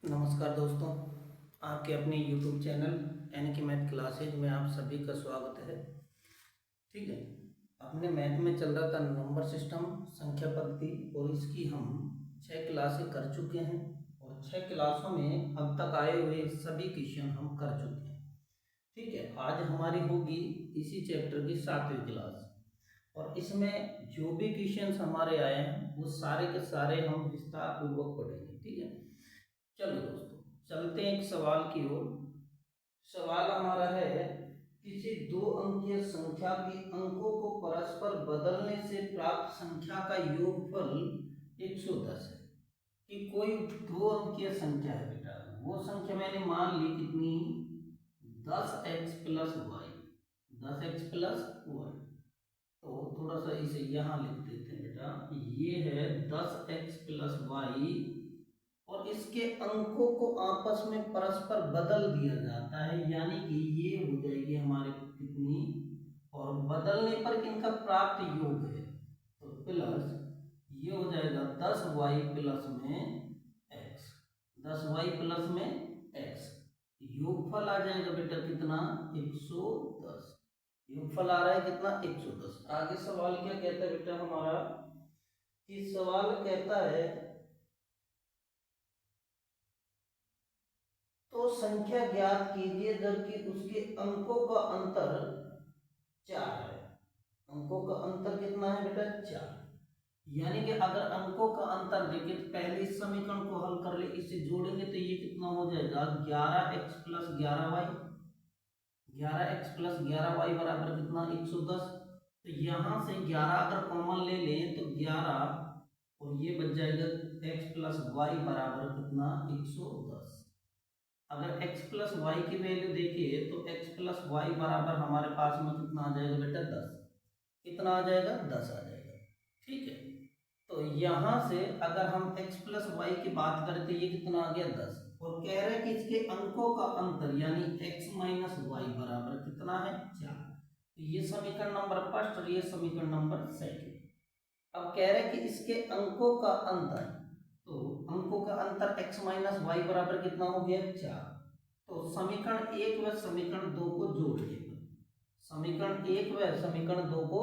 नमस्कार दोस्तों, आपके अपने YouTube चैनल यानी कि मैथ क्लासेज में आप सभी का स्वागत है। ठीक है, अपने मैथ में चल रहा था नंबर सिस्टम संख्या पद्धति और इसकी हम 6 क्लासें कर चुके हैं और 6 क्लासों में अब तक आए हुए सभी क्वेश्चन हम कर चुके हैं। ठीक है, आज हमारी होगी इसी चैप्टर की 7वीं क्लास और इसमें जो भी क्वेश्चंस हमारे आए हैं वो सारे के सारे हम विस्तार पूर्वक पढ़ेंगे। ठीक है, चलो दोस्तों चलते हैं एक सवाल की ओर। सवाल हमारा है, किसी दो अंकीय संख्या के अंकों को परस्पर बदलने से प्राप्त संख्या का योगफल 110 है। कि कोई दो अंकीय संख्या है बेटा, वो संख्या मैंने मान ली कितनी, 10x plus Y, 10x plus Y. तो थोड़ा सा इसे यहाँ लिख देते हैं बेटा, ये है 10x प्लस वाई और इसके अंकों को आपस में परस्पर बदल दिया जाता है, यानी कि ये हो जाएगी हमारे कितनी, और बदलने पर इनका प्राप्त योग है तो प्लस ये हो जाएगा 10y प्लस में x, 10y प्लस में x, योगफल आ जाएगा बेटा कितना, 110। योगफल आ रहा है कितना, 110। आगे सवाल क्या कहता है बेटा हमारा, कि सवाल कहता है तो संख्या ज्ञात कीजिए जबकि उसके अंकों का अंतर 4 है। अंकों का अंतर कितना है बेटा, 4। यानी कि अगर अंकों का अंतर देखें तो पहले इस समीकरण को हल कर ले, इसे जोड़ेंगे तो ये कितना हो जाएगा, 11x plus 11y, 11x plus 11y बराबर कितना, 110। तो यहाँ से 11 अगर कॉमन ले लें तो 11 और ये बच जाएगा x प्लस वाई बराबर कितना, 110। अगर x प्लस वाई की वैल्यू देखिए तो x प्लस वाई बराबर हमारे पास में कितना आ जाएगा बेटा, 10। कितना आ जाएगा, 10 आ जाएगा। ठीक है, तो यहां से अगर हम x प्लस वाई की बात करें तो ये कितना आ गया, 10। और कह रहे हैं कि इसके अंकों का अंतर यानी x माइनस वाई बराबर कितना है, 4। तो ये समीकरण नंबर फर्स्ट और ये समीकरण नंबर सेकंड। अब कह रहे हैं कि इसके अंकों का अंतर, तो अंकों का अंतर x माइनस वाई बराबर कितना हो गया, 4। तो समीकरण 1 व समीकरण 2 को जोड़ने पर, समीकरण 1 व समीकरण 2 को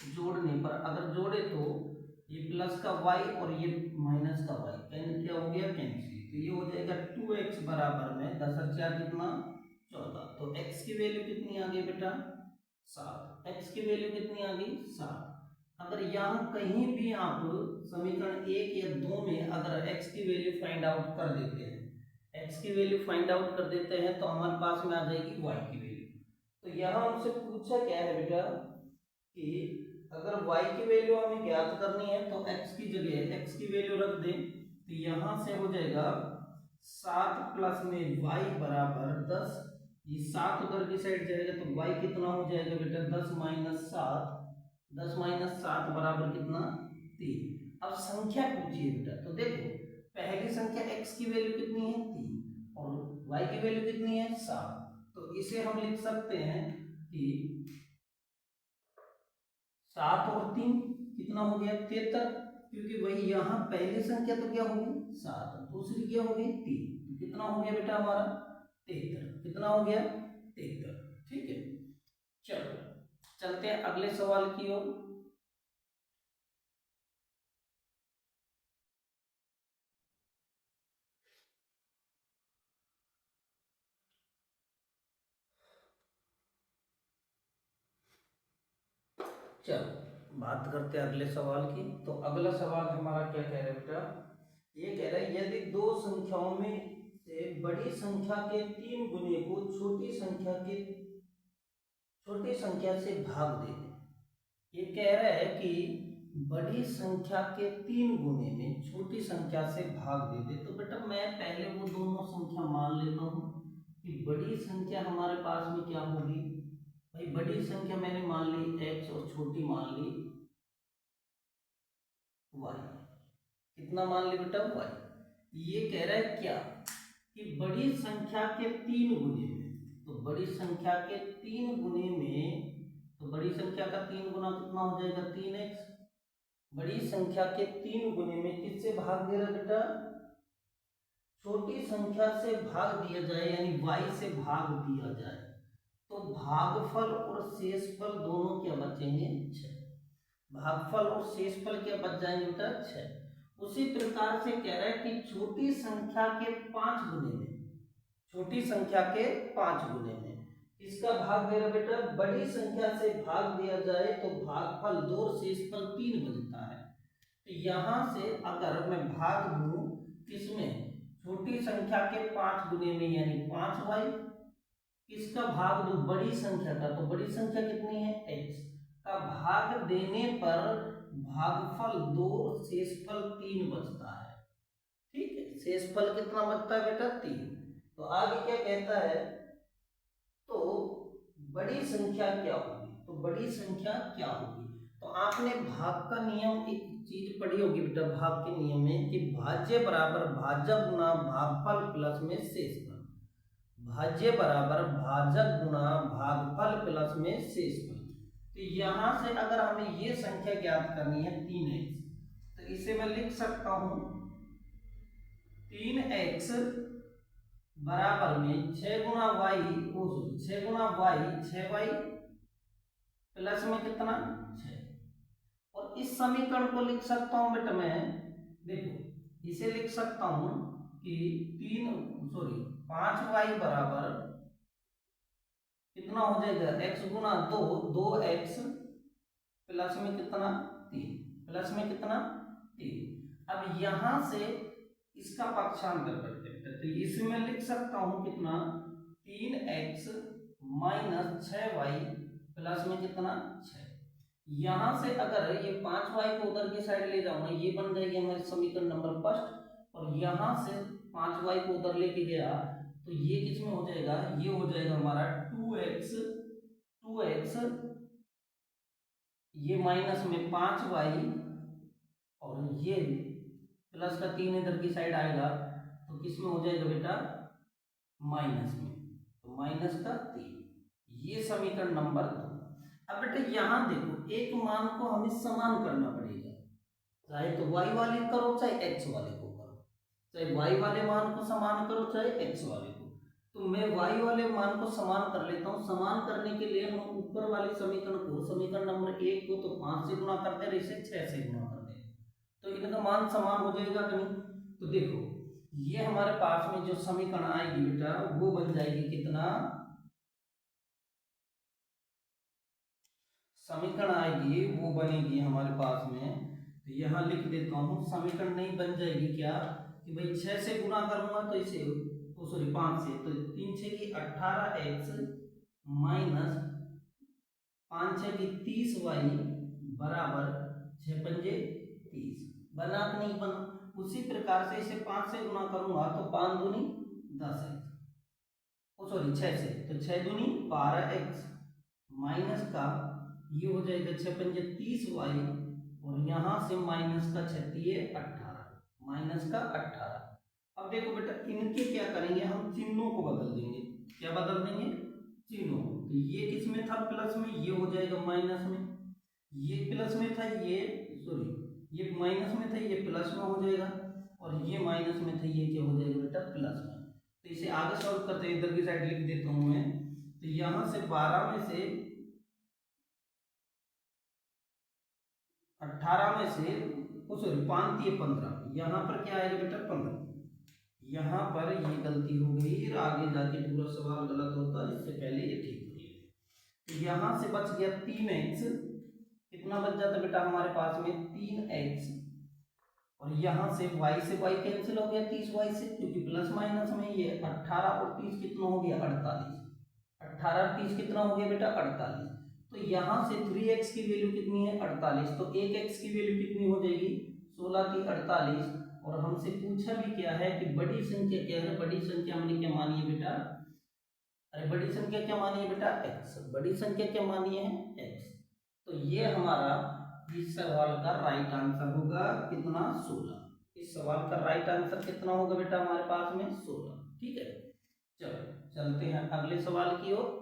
जोड़ने पर अगर जोड़े तो ये प्लस का y और ये माइनस का y क्या हो गया, कैंसिल। तो ये हो जाएगा 2x बराबर में 10 और 4 कितना, 14। तो x की वैल्यू कितनी आ गई बेटा, 7। x की वैल्यू कितनी आ गई, 7। अगर यहाँ कहीं भी आप समीकरण 1 या 2 में अगर x की वैल्यू फाइंड आउट कर देते हैं, x की वैल्यू फाइंड आउट कर देते हैं तो हमारे पास में आ जाएगी y की वैल्यू। तो यहाँ हमसे पूछा क्या है बेटा, कि अगर y की वैल्यू हमें ज्ञात करनी है तो x की जगह x की वैल्यू रख दें तो यहाँ से हो जाएगा 7 प्लस में y बराबर 10। ये 7 उधर की साइड जाएगा तो y कितना हो जाएगा बेटा, 10 माइनस 7, 10 माइनस 7 बराबर कितना, 3। अब संख्या पूछिए बेटा, तो देखो पहली संख्या x की वैल्यू कितनी है, 3 और y की वैल्यू कितनी है, 7। तो इसे हम लिख सकते हैं कि 7 और 3 कितना हो गया, 73। क्योंकि वही यहाँ पहली संख्या तो क्या होगी, 7, दूसरी क्या होगी, 3। तो कितना हो गया बेटा हमारा, 73। कितना हो गया, 73। ठीक है, चलो चलते हैं अगले सवाल की ओर। चलो बात करते हैं अगले सवाल की। तो अगला सवाल हमारा क्या कह रहा है बेटा, ये कह रहा है यदि दो संख्याओं में से बड़ी संख्या के 3 गुने को छोटी संख्या से भाग दे दें। ये कह रहा है कि बड़ी संख्या के 3 गुने में छोटी संख्या से भाग दे दे। तो बेटा मैं पहले वो दोनों संख्या मान लेता हूँ कि बड़ी संख्या हमारे पास में क्या होगी, भाई बड़ी संख्या मैंने मान ली x और छोटी मान ली y। कितना मान ली बेटा, y। ये कह रहा है क्या, कि बड़ी संख्या के 3 गुने में, तो बड़ी संख्या के 3 गुने में, तो बड़ी संख्या का 3 गुना कितना हो जाएगा, 3x। बड़ी संख्या के 3 गुने में किससे भाग दे रहा बेटा, छोटी संख्या से भाग दिया जाए यानी y से भाग दिया जाए तो भागफल और शेषफल दोनों क्या बचेंगे 6। भागफल और शेषफल क्या बच जाएंगे बेटा 6। उसी प्रकार से कह रहा है कि छोटी संख्या के 5 गुने में, छोटी संख्या के 5 गुने में इसका भाग दे रहा बेटा बड़ी संख्या से भाग दिया जाए तो भागफल 2 और शेषफल 3 बनता है। तो यहां से अगर मैं भाग दूं किसमें, छोटी संख्या के 5 गुने में यानी 5y, किसका भाग दूं बड़ी संख्या का, तो बड़ी संख्या कितनी है x का भाग देने पर भागफल 2 शेषफल 3 बचता है। ठीक है, शेषफल कितना बचता है बेटा 3। तो आगे क्या कहता है, तो बड़ी संख्या क्या होगी, तो बड़ी संख्या क्या होगी, तो आपने भाग का नियम एक चीज पढ़ी होगी बेटा भाग के नियम में कि भाज्य बराबर भाजक गुना भागफल प्लस में शेषफल, भाज्य बराबर भाजक गुना भागफल प्लस में शेषफल। तो यहां से अगर हमें ये संख्या ज्ञात करनी है 3x, तो इसे मैं लिख सकता हूं 3x बराबर में 6 गुना वाई, 6 गुना वाई 6y प्लस में कितना 6। और इस समीकरण को लिख सकता हूं बेटा मैं, देखो इसे लिख सकता हूं कि 5y बराबर कितना हो जाएगा x गुना 2, 2x प्लस में कितना 3, प्लस में कितना 3। अब यहां से इसका पक्षांतर करते हैं तो इसमें लिख सकता हूं कितना 3x माइनस 6y प्लस में कितना 6। यहां से अगर ये 5y को उधर की साइड ले जाऊंगा ये बन जाएगी हमारी समीकरण नंबर फर्स्ट, और यहां से 5y को उधर लेके गया तो ये किसमें हो जाएगा, ये हो जाएगा हमारा 2x ये माइनस में 5y और ये प्लस का 3 इधर की साइड आएगा तो किसमें हो जाएगा बेटा माइनस में, तो माइनस का 3, ये समीकरण नंबर 2। अब बेटा यहां देखो एक मान को हमें समान करना पड़ेगा, चाहे तो y वाले करो चाहे x वाले को करो, चाहे y वाले मान को समान करो चाहे x वाले को। तो मैं y वाले मान को समान कर लेता हूं, समान करने के लिए हम ऊपर वाले समीकरण को, समीकरण नंबर 1 को तो 5 से गुणा कर दे, इसे 6 से गुणा कर दे, तो इनका मान समान हो जाएगा कि नहीं। तो देखो ये हमारे पास में जो समीकरण आएगी बेटा वो बन जाएगी कितना, समीकरण आएगी वो बनेगी हमारे पास में, तो यहां लिख देता हूं समीकरण नहीं बन जाएगी क्या कि भाई 6 से गुणा करूंगा तो इसे, सॉरी 5 से, तो 3 6 की 18x माइनस 5 6 की 30y बराबर 6 पंजे 30, बना कि नहीं बना। उसी प्रकार से इसे 5 से गुणा करूंगा तो 5 दूनी 10x, सॉरी 6 से, तो 6 दूनी 12x माइनस का ये हो जाएगा 6 पंजे 30y और यहां से माइनस का 36 18, माइनस का 18। अब देखो बेटा इनके क्या करेंगे हम, चिन्हों को बदल देंगे, क्या बदल देंगे चिन्हों, तो ये किस में था प्लस में, ये हो जाएगा माइनस में, ये प्लस में था ये, सॉरी ये माइनस में था ये प्लस में हो जाएगा, और ये माइनस में था ये क्या हो जाएगा बेटा प्लस में। तो इसे आगे सॉल्व करते हैं, इधर की साइड लिख देता हूं मैं, तो यहां से 12 में से 18 में से, सॉरी 5 3 15, यहाँ पर क्या आएगा बेटा 15, यहाँ पर ये गलती हो गई और आगे जाके पूरा सवाल गलत होता है, इससे पहले ये ठीक हो गया। तो यहाँ से बच गया 3x, कितना बच जाता बेटा हमारे पास में 3x, और यहाँ से y कैंसिल हो गया 30y से, क्योंकि प्लस माइनस में ये 18 और 30 कितना हो गया 48, 18 और 30 कितना हो गया बेटा 48। तो यहाँ से 3x की वैल्यू कितनी है 48, तो 1x की वैल्यू कितनी हो जाएगी 16 की 48। और हमसे पूछा भी क्या है कि बड़ी संख्या क्या है, बड़ी संख्या हमने क्या मानी है बेटा, अरे बड़ी संख्या क्या मानी है बेटा x, बड़ी संख्या क्या मानी है x। तो ये हमारा इस सवाल का राइट आंसर होगा कितना 16, इस सवाल का राइट आंसर कितना होगा बेटा हमारे पास में 16। ठीक है, चलो चलते हैं अगले सवाल की ओर।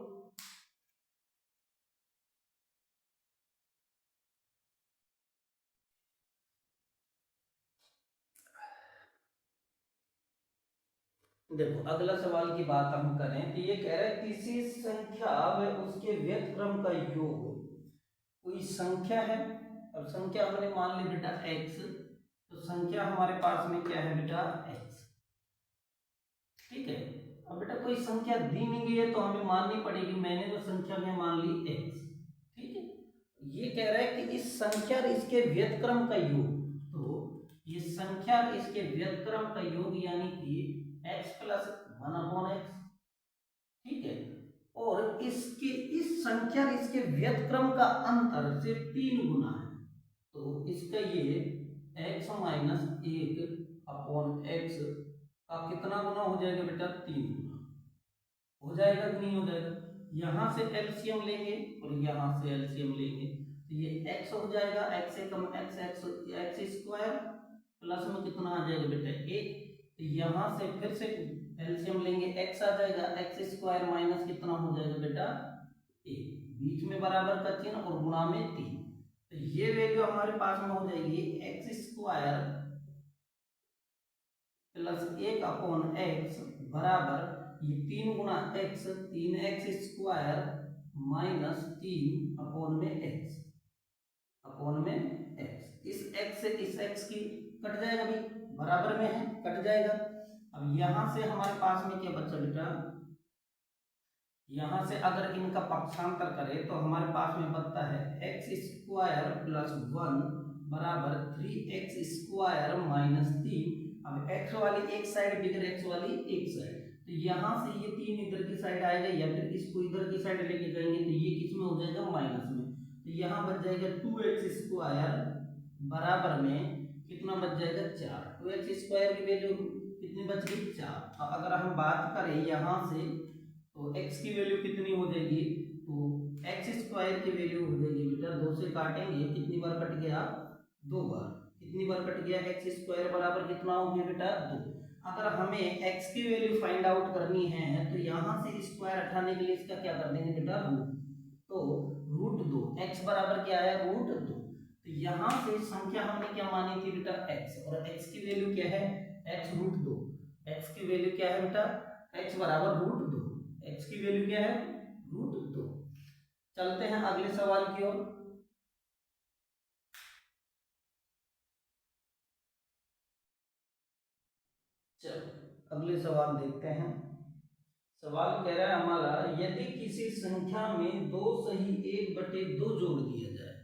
देखो अगला सवाल की बात हम करें तो ये कह रहा है किसी संख्या व उसके व्यस्तक्रम का योग। कोई संख्या है, अब संख्या हमने मान ली बेटा x, तो संख्या हमारे पास में क्या है बेटा x। ठीक है, अब बेटा कोई संख्या दी नहीं गई है तो हमें माननी पड़ेगी, मैंने तो संख्या में मान ली x। ठीक है, ये कह रहा है कि इस संख्या और इसके व्यस्तक्रम का योग, तो ये संख्या और इसके व्यस्तक्रम का योग यानी कि x प्लस 1/x। ठीक है, और इसके इस संख्या और इसके व्यस्तक्रम का अंतर सिर्फ 3 गुना है, तो इसका ये x माइनस 1/x का कितना गुना हो जाएगा बेटा 3 गुना हो जाएगा कि नहीं हो जाएगा। यहां से एलसीएम लेंगे और यहां से एलसीएम लेंगे तो ये x हो जाएगा, x से कम x स्क्वायर प्लस में कितना आ जाएगा बेटा 1, तो यहां से फिर से एलसीएम लेंगे, x आ जाएगा, x स्क्वायर माइनस कितना हो जाएगा बेटा 1, बीच में बराबर का चिन्ह और गुणा में 3, तो ये वैल्यू हमारे पास में हो जाएगी x स्क्वायर प्लस 1/x बराबर ये 3 गुना x, 3x square minus 3/x upon में x। इस x से इस x की कट जाएगा, भी बराबर में है कट जाएगा। अब यहां से हमारे पास में क्या बचा बेटा, यहां से अगर इनका पक्षांतर करें तो हमारे पास में बचता है x स्क्वायर प्लस 1 बराबर 3x स्क्वायर माइनस 3। अब x वाली एक साइड बिगर x वाली एक साइड, तो यहां से ये 3 इधर की साइड आएगा या फिर इसको इधर की साइड लेके जाएंगे तो ये किस में हो जाएगा माइनस में, तो यहाँ बच जाएगा 2x स्क्वायर बराबर में कितना बच जाएगा 4। 2x स्क्वायर की वैल्यू कितनी बच गई 4। तो अगर हम बात करें यहाँ से तो x की वैल्यू कितनी हो जाएगी, तो x स्क्वायर की वैल्यू हो जाएगी बेटा 2 से काटेंगे कितनी बार कट गया 2 बार, कितनी बार कट गया x स्क्वायर बराबर कितना हो गया बेटा 2। अगर हमें x की वैल्यू फाइंड आउट करनी है तो यहाँ से स्क्वायर हटाने के लिए इसका क्या कर देंगे बेटा रूट, तो √2, x बराबर क्या है √2, तो यहाँ से संख्या हमने क्या मानी थी बेटा x, और x की वैल्यू क्या है x √2, x की वैल्यू क्या है बेटा x बराबर √2, x की वैल्यू क्या है √2। चलते हैं अगले सवाल की ओर। चलो अगले सवाल देखते हैं। सवाल कह रहा है हमारा, यदि किसी संख्या में 2 सही 1/2 जोड़ दिया जाए,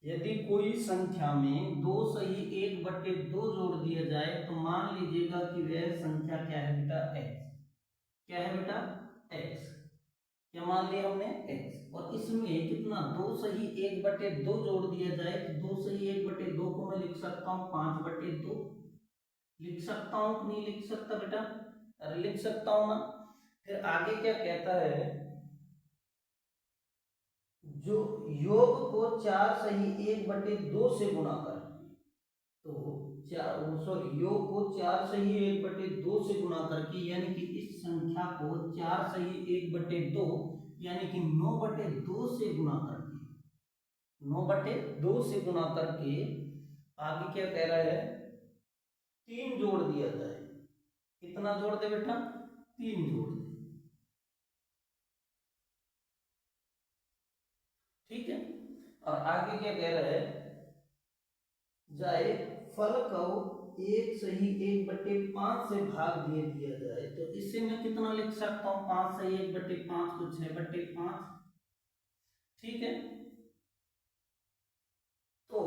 यदि कोई संख्या में 2 सही 1/2 जोड़ दिया जाए तो मान लीजिएगा कि वह संख्या क्या है बेटा x, क्या है बेटा x, क्या मान लिया हमने x, और इसमें कितना 2 सही 1/2 जोड़ दिया जाए तो 2 सही 1/2 को मैं लिख सकता हूँ 5/2, लिख सकता हूँ कि नहीं लिख सकता बेटा, अरे लिख सकता हूँ ना। फिर आगे क्या कहता है, जो योग को 4 सही 1/2 से गुणा कर, तो योग को 4 सही 1/2 से गुणा करके यानी कि इस संख्या को 4 सही 1/2 यानी कि 9/2 से गुणा करके, 9/2 से गुणा करके आगे क्या कह रहा है 3 जोड़ दिया जाए, कितना जोड़ दे बेटा 3 जोड़ दे। ठीक है, और आगे क्या कह रहा है, जाए फल को 1 सही 1/5 से भाग दे दिया जाए, तो इससे मैं कितना लिख सकता हूँ 5 सही 1/5 को 6/5। ठीक है, तो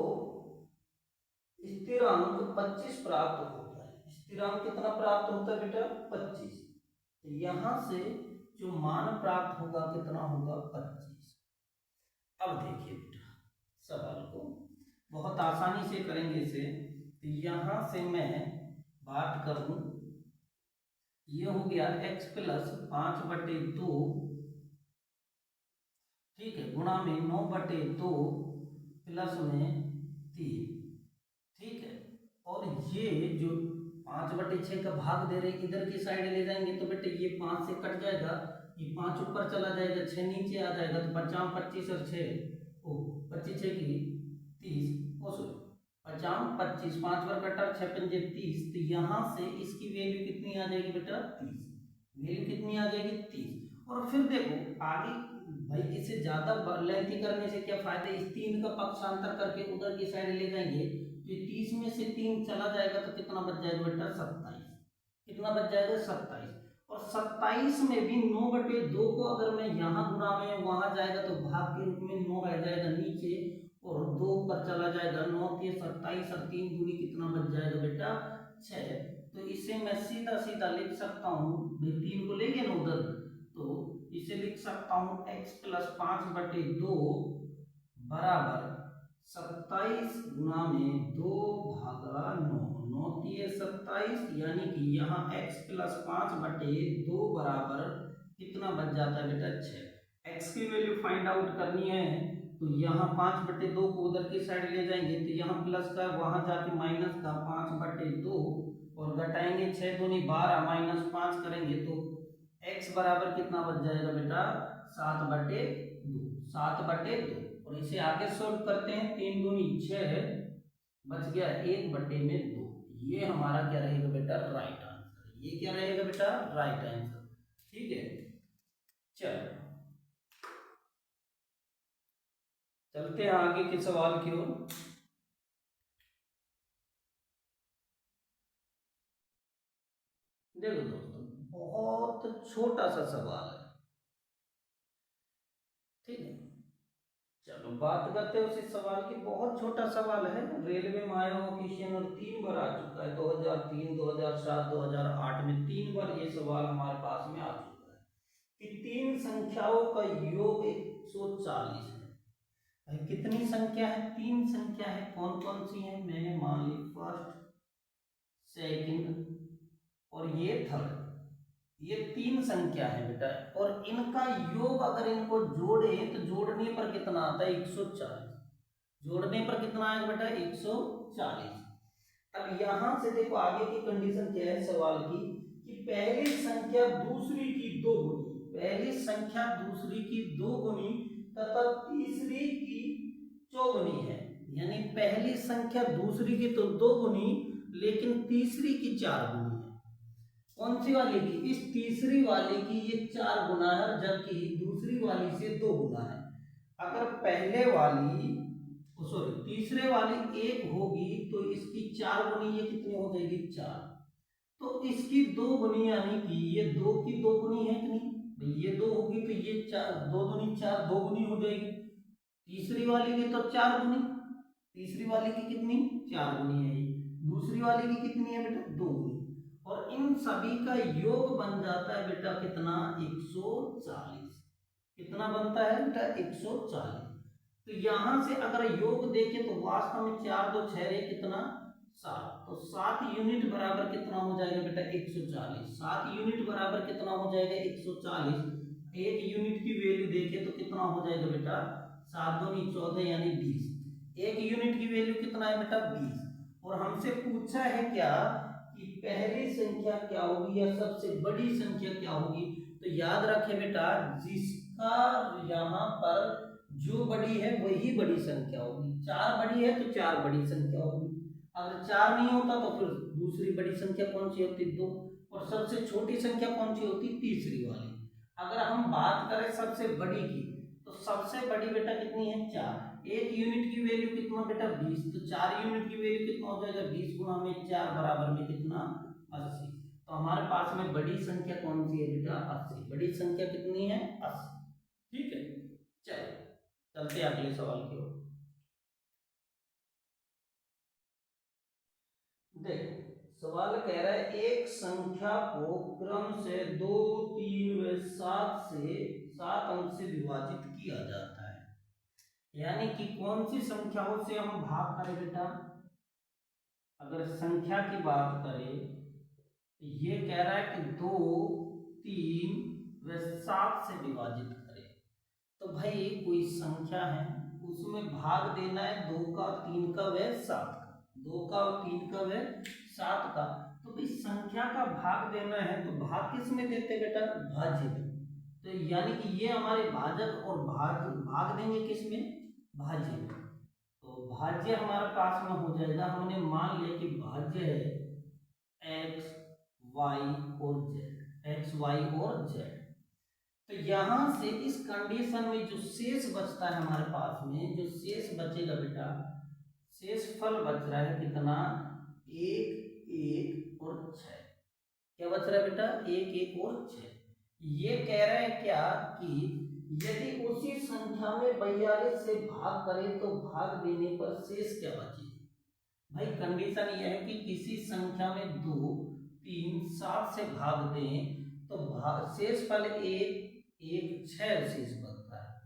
स्थिरांक 25 प्राप्त होता है। स्थिरांक कितना प्राप्त होता है बेटा 25, तो यहां से जो मान प्राप्त होगा कितना होगा 25। अब देखिए बेटा सवाल को बहुत आसानी से करेंगे इसे, तो यहां से मैं बात करूं, ये हो गया x प्लस 5/2, ठीक है, गुणा में 9/2 प्लस में 3, ठीक है, और ये जो 5/6 का भाग दे रहे इधर की साइड ले जाएंगे तो बेटे ये 5 से कट जाएगा, ये 5 ऊपर चला जाएगा 6 नीचे आ जाएगा, तो 50 25 और 6 ओ 25 6 की 30 ओ सॉरी पचाम 25, 5 बार कटा 6 पंजे 30, तो यहाँ से इसकी वैल्यू कितनी आ जाएगी बेटा 30, वैल्यू कितनी आ जाएगी 30। और फिर देखो आगे भाई इसे ज्यादा लेंथी करने से क्या फायदा, इस 3 का पक्षांतर करके उधर की साइड ले जाएंगे तो 30 में से 3 चला जाएगा तो कितना बच जाएगा बेटा 27, कितना बच जाएगा 27। और 27 में भी 9/2 को अगर मैं यहाँ गुणा में वहां जाएगा तो भाग के रूप में 9 रह जाएगा नीचे और 2 ऊपर चला जाएगा, 9 के 27 और 3 दूनी कितना बच जाएगा बेटा 6। तो इसे मैं सीधा सीधा लिख सकता हूँ, 3 को लेंगे ना उधर तो इसे लिख सकता हूँ x + 5/2 बराबर 27 गुणा में 2 भागा 9, 9 तिये 27, यानी कि यहाँ x + 5/2 बराबर कितना बच जाता है बेटा 6। x की वैल्यू फाइंड आउट करनी है तो यहाँ 5/2 को उधर की साइड ले जाएंगे तो यहाँ प्लस का वहां जाके माइनस का 5/2 और घटाएंगे 6 दूनी 12 -5 करेंगे तो x बराबर कितना बच जाएगा बेटा 7/2, 7/2। और इसे आगे सोल्व करते हैं, 3 दूनी 6 बच गया 1/2। ये हमारा क्या रहेगा बेटा राइट आंसर, ये क्या रहेगा बेटा राइट आंसर। ठीक है, चलो चलते हैं आगे के सवाल की ओर। देखो दोस्तों बहुत छोटा सा सवाल है, ठीक है। चलो बात करते हैं उसी सवाल की, बहुत छोटा सवाल है, रेलवे में आया हुआ क्वेश्चन और 3 बार आ चुका है, 2003, 2007, 2008 में 3 बार ये सवाल हमारे पास में आ चुका है कि 3 संख्याओं का योग 140 है। भाई कितनी संख्या है, 3 संख्या है, कौन कौन सी है, मैंने मान ली फर्स्ट, सेकंड और ये थर्ड, ये 3 संख्या है बेटा। और इनका योग अगर इनको जोड़े तो जोड़ने पर कितना आता है 140, जोड़ने पर कितना आएगा बेटा 140। अब यहां से देखो आगे की कंडीशन क्या है सवाल की कि पहली संख्या दूसरी की 2 गुनी, पहली संख्या दूसरी की 2 गुनी तथा तीसरी की 4 गुनी है, यानी पहली संख्या दूसरी की तो 2 गुनी लेकिन तीसरी की 4 गुनी है। कौन सी वाली की, इस तीसरी वाली की ये 4 गुना है जबकि दूसरी वाली से 2 गुना है। अगर पहले वाली सॉरी तीसरे वाली 1 होगी तो इसकी 4 गुनी ये कितनी हो जाएगी 4, तो इसकी 2 गुनी यानी कि ये 2 की 2 गुनी है कि नहीं भाई, ये 2 होगी तो ये 4, 2 दूनी 4, 2 गुनी हो जाएगी। तीसरी वाली की तो 4 गुनी, तीसरी वाली की कितनी 4 गुनी है, दूसरी वाली की कितनी है बेटा 2 गुनी, और इन सभी का योग बन जाता है बेटा कितना 140, कितना बनता है बेटा 140। तो यहां से अगर योग देखें तो वास्तव में 4 2 6 कितना 7, तो 7 यूनिट बराबर कितना हो जाएगा बेटा 140, 7 यूनिट बराबर कितना हो जाएगा 140। 1 यूनिट की वैल्यू देखें तो कितना हो जाएगा बेटा 7 दूनी 14 यानी 20, 1 यूनिट की वैल्यू कितना है बेटा 20। और हमसे पूछा है क्या कि पहली संख्या क्या होगी या सबसे बड़ी संख्या क्या होगी, तो याद रखें बेटा जिसका यहाँ पर जो बड़ी है वही बड़ी संख्या होगी, 4 बड़ी है तो 4 बड़ी संख्या होगी, अगर 4 नहीं होता तो फिर दूसरी बड़ी संख्या कौन सी होती 2, और सबसे छोटी संख्या कौन सी होती तीसरी वाली। अगर हम बात करें सबसे बड़ी की तो सबसे बड़ी बेटा कितनी है 4, 1 यूनिट की वैल्यू कितना बेटा 20, तो 4 यूनिट की वैल्यू कितना हो जाएगा 20 गुणा में 4 बराबर में कितना 80। तो हमारे पास में बड़ी संख्या कौन सी है बेटा 80, बड़ी संख्या कितनी है 80। ठीक है, चलो चलते हैं अगले सवाल की ओर। देखो सवाल कह रहा है एक संख्या को क्रम से 2, 3 व 7 से 7 अंक से विभाजित किया जाता है, यानी कि कौन सी संख्याओं से हम भाग करें बेटा, अगर संख्या की बात करें तो ये कह रहा है कि 2, 3 व 7 से विभाजित करें। तो भाई कोई संख्या है उसमें भाग देना है 2 का 3 का व 7 का, 2 का और 3 का व 7 का, तो भाई संख्या का भाग देना है तो भाग किस में देते बेटा भाज्य में, तो यानी कि ये हमारे भाजक और भाग देंगे किस में भाज्य में। तो भाज्य हमारे पास में हो जाएगा, हमने मान लिया कि भाज्य है एक्स वाई और जेड, एक्स वाई और जेड। तो यहां से इस कंडीशन में जो शेष बचता है हमारे पास में, जो शेष बचेगा बेटा, शेष फल बच रहा है कितना, एक एक और 6। क्या बच रहा है बेटा, एक एक और 6। ये कह रहे हैं क्या कि यदि उसी संख्या में 42 से भाग करें तो भाग देने पर शेष क्या बचे। भाई कंडीशन यह है कि किसी संख्या में 2 3 7 से भाग दें तो शेष फल एक एक 6 शेष बनता है।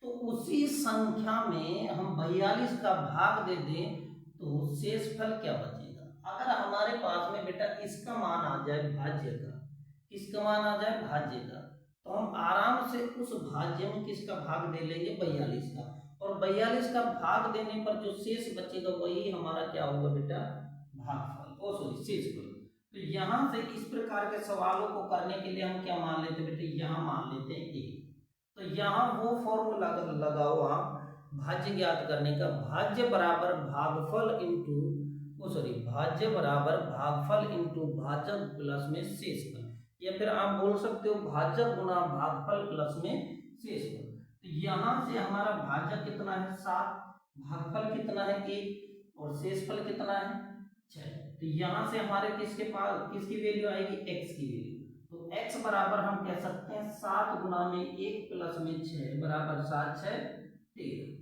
तो उसी संख्या में हम 42 का भाग दे दें तो शेष फल क्या बचेगा। अगर हमारे पास में बेटा इसका मान आ जाए भाज्य का, किसका मान आ जाए, भाज्य का, तो हम आराम से उस भाज्य में किसका भाग दे लेंगे, 42 का, और 42 का भाग देने पर जो शेष बचेगा वही हमारा क्या होगा बेटा, भागफल, ओ सॉरी शेषफल। तो यहाँ से इस प्रकार के सवालों को करने के लिए हम क्या मान लेते हैं बेटे, यहाँ मान लेते हैं ए। तो यहाँ वो फॉर्मूला लगाओ आप भाज्य ज्ञात करने का, भाज्य बराबर भागफल इंटू, ओ सॉरी भाज्य बराबर भागफल इंटू भाजक प्लस में शेषफल, या फिर आप बोल सकते हो भाजक गुना भागफल प्लस में शेषफल। तो यहाँ से हमारा भाजक कितना है 7, भागफल कितना है 1 और शेषफल कितना है 6। तो यहाँ से हमारे किसके पास किसकी वैल्यू आएगी, x की वैल्यू। तो x बराबर हम कह सकते हैं 7 गुना में 1 प्लस में 6 बराबर 7 6 13।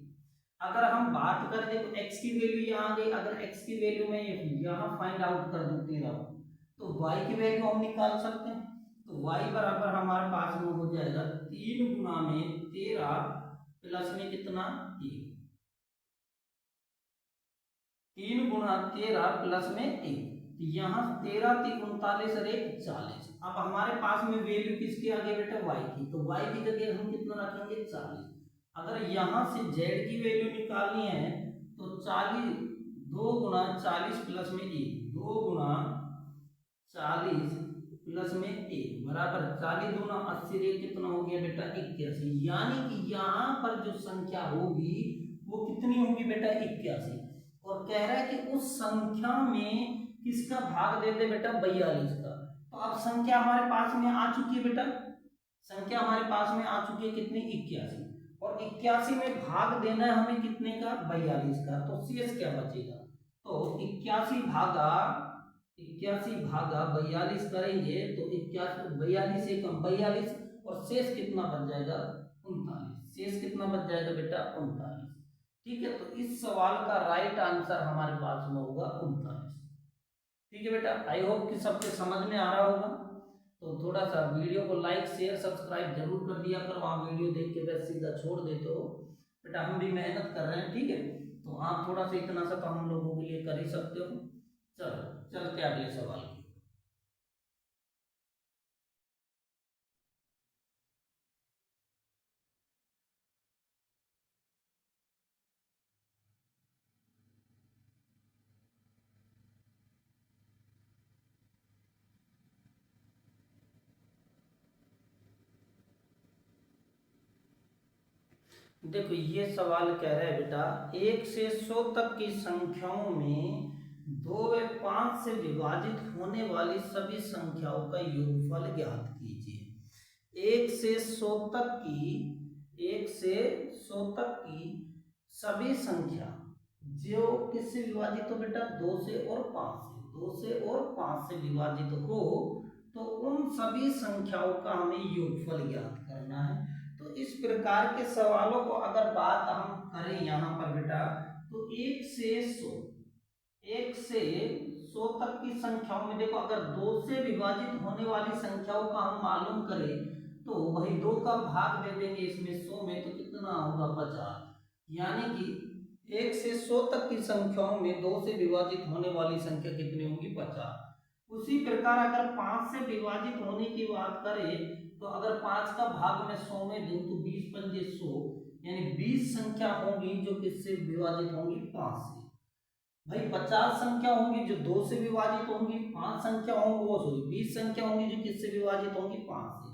अगर हम बात करें तो x की वैल्यू यहाँ आ गई, अगर x की वैल्यू में यहाँ फाइंड आउट कर दूं 13 तो y की वैल्यू हम निकाल सकते हैं। तो y बराबर हमारे पास में हो जाएगा 3 गुना में 13 प्लस में कितना 1, 3 गुना 13 प्लस में 1। तो यहाँ 13 3 39 और 1 40। अब हमारे पास में वैल्यू किसकी आ गई बेटा, y की, तो y की जगह हम कितना रखेंगे 40। अगर यहाँ से z की वैल्यू निकालनी है तो 40 2 गुना 40 प्लस में 1, 2 गुना 40 प्लस में 1 बराबर 40 दूना 80 रे कितना हो गया बेटा 81। यानी कि यहाँ पर जो संख्या होगी वो कितनी होगी बेटा 81। और कह रहा है कि उस संख्या में किसका भाग दे दे बेटा 42 का। तो अब संख्या हमारे पास में आ चुकी है बेटा, संख्या हमारे पास में आ चुकी है कितनी 81, और 81 में भाग देना है हमें कितने का 42 का। तो शेष क्या बचेगा, तो 81 भागा 42 करेंगे तो 42 से कम 42 और शेष कितना बच जाएगा 39। शेष कितना बच जाएगा बेटा 39। ठीक है, तो इस सवाल का राइट आंसर हमारे पास में होगा 39। ठीक है बेटा, आई होप कि सबके समझ में आ रहा होगा। तो थोड़ा सा वीडियो को लाइक शेयर सब्सक्राइब जरूर कर दिया करो। आप वीडियो देख के बस सीधा छोड़ देते हो बेटा, हम भी मेहनत कर रहे हैं। ठीक है, तो आप थोड़ा सा इतना सा तो हम लोगों के लिए कर ही सकते हो। चलो चलते अगले सवाल की। देखो ये सवाल कह रहा है बेटा 1 से 100 तक की संख्याओं में 2 व 5 से विभाजित होने वाली सभी संख्याओं का योगफल ज्ञात कीजिए। 1 से 100 तक की 1 से 100 तक की सभी संख्या जो किससे विभाजित हो बेटा 2 से और 5 से, 2 से और 5 से विभाजित हो तो उन सभी संख्याओं का हमें योगफल ज्ञात करना है। तो इस प्रकार के सवालों को अगर बात हम करें यहाँ पर बेटा तो 1 से 100 तक की संख्याओं में देखो अगर 2 से विभाजित होने वाली संख्याओं का हम मालूम करें तो वही 2 का भाग दे देंगे इसमें 100 में तो कितना होगा 50। यानी कि 1 से 100 तक की संख्याओं में 2 से विभाजित होने वाली संख्या कितनी होगी 50। उसी प्रकार अगर 5 से विभाजित होने की बात करें तो अगर 5 का भाग में 100 में दूं तो 20 पंजे 100, यानी 20 संख्या होंगी जो किससे विभाजित होंगी 5 से। भाई 50 संख्या होंगी जो 2 से विभाजित होंगी, 5 संख्या होंगी वो सॉरी 20 संख्या होंगी जो किससे विभाजित होंगी 5 से।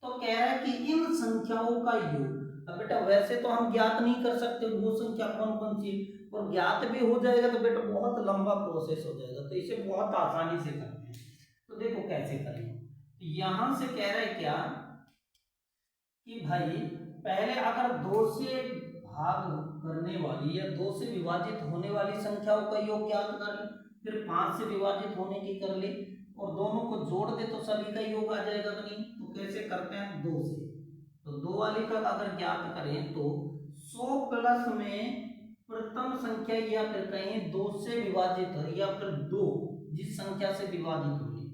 तो कह रहा है कि इन संख्याओं का योग अब बेटा वैसे तो हम ज्ञात नहीं कर सकते वो संख्या कौन कौन सी, और ज्ञात भी हो जाएगा तो बेटा बहुत लंबा प्रोसेस हो जाएगा, तो इसे बहुत आसानी से करते हैं। तो देखो कैसे करेंगे, तो यहां से कह रहे क्या कि भाई पहले अगर 2 से भाग करने वाली या 2 से विभाजित होने वाली संख्याओं का योग ज्ञात कर ले, फिर 5 से विभाजित होने की कर ले, और दोनों को जोड़ दे तो सभी का योग आ जाएगा कि नहीं। तो कैसे करते हैं, 2 से, तो 2 वाली का अगर ज्ञात करें तो 100 प्लस में प्रथम संख्या या फिर कहें 2 से विभाजित या फिर 2 जिस संख्या से विभाजित होगी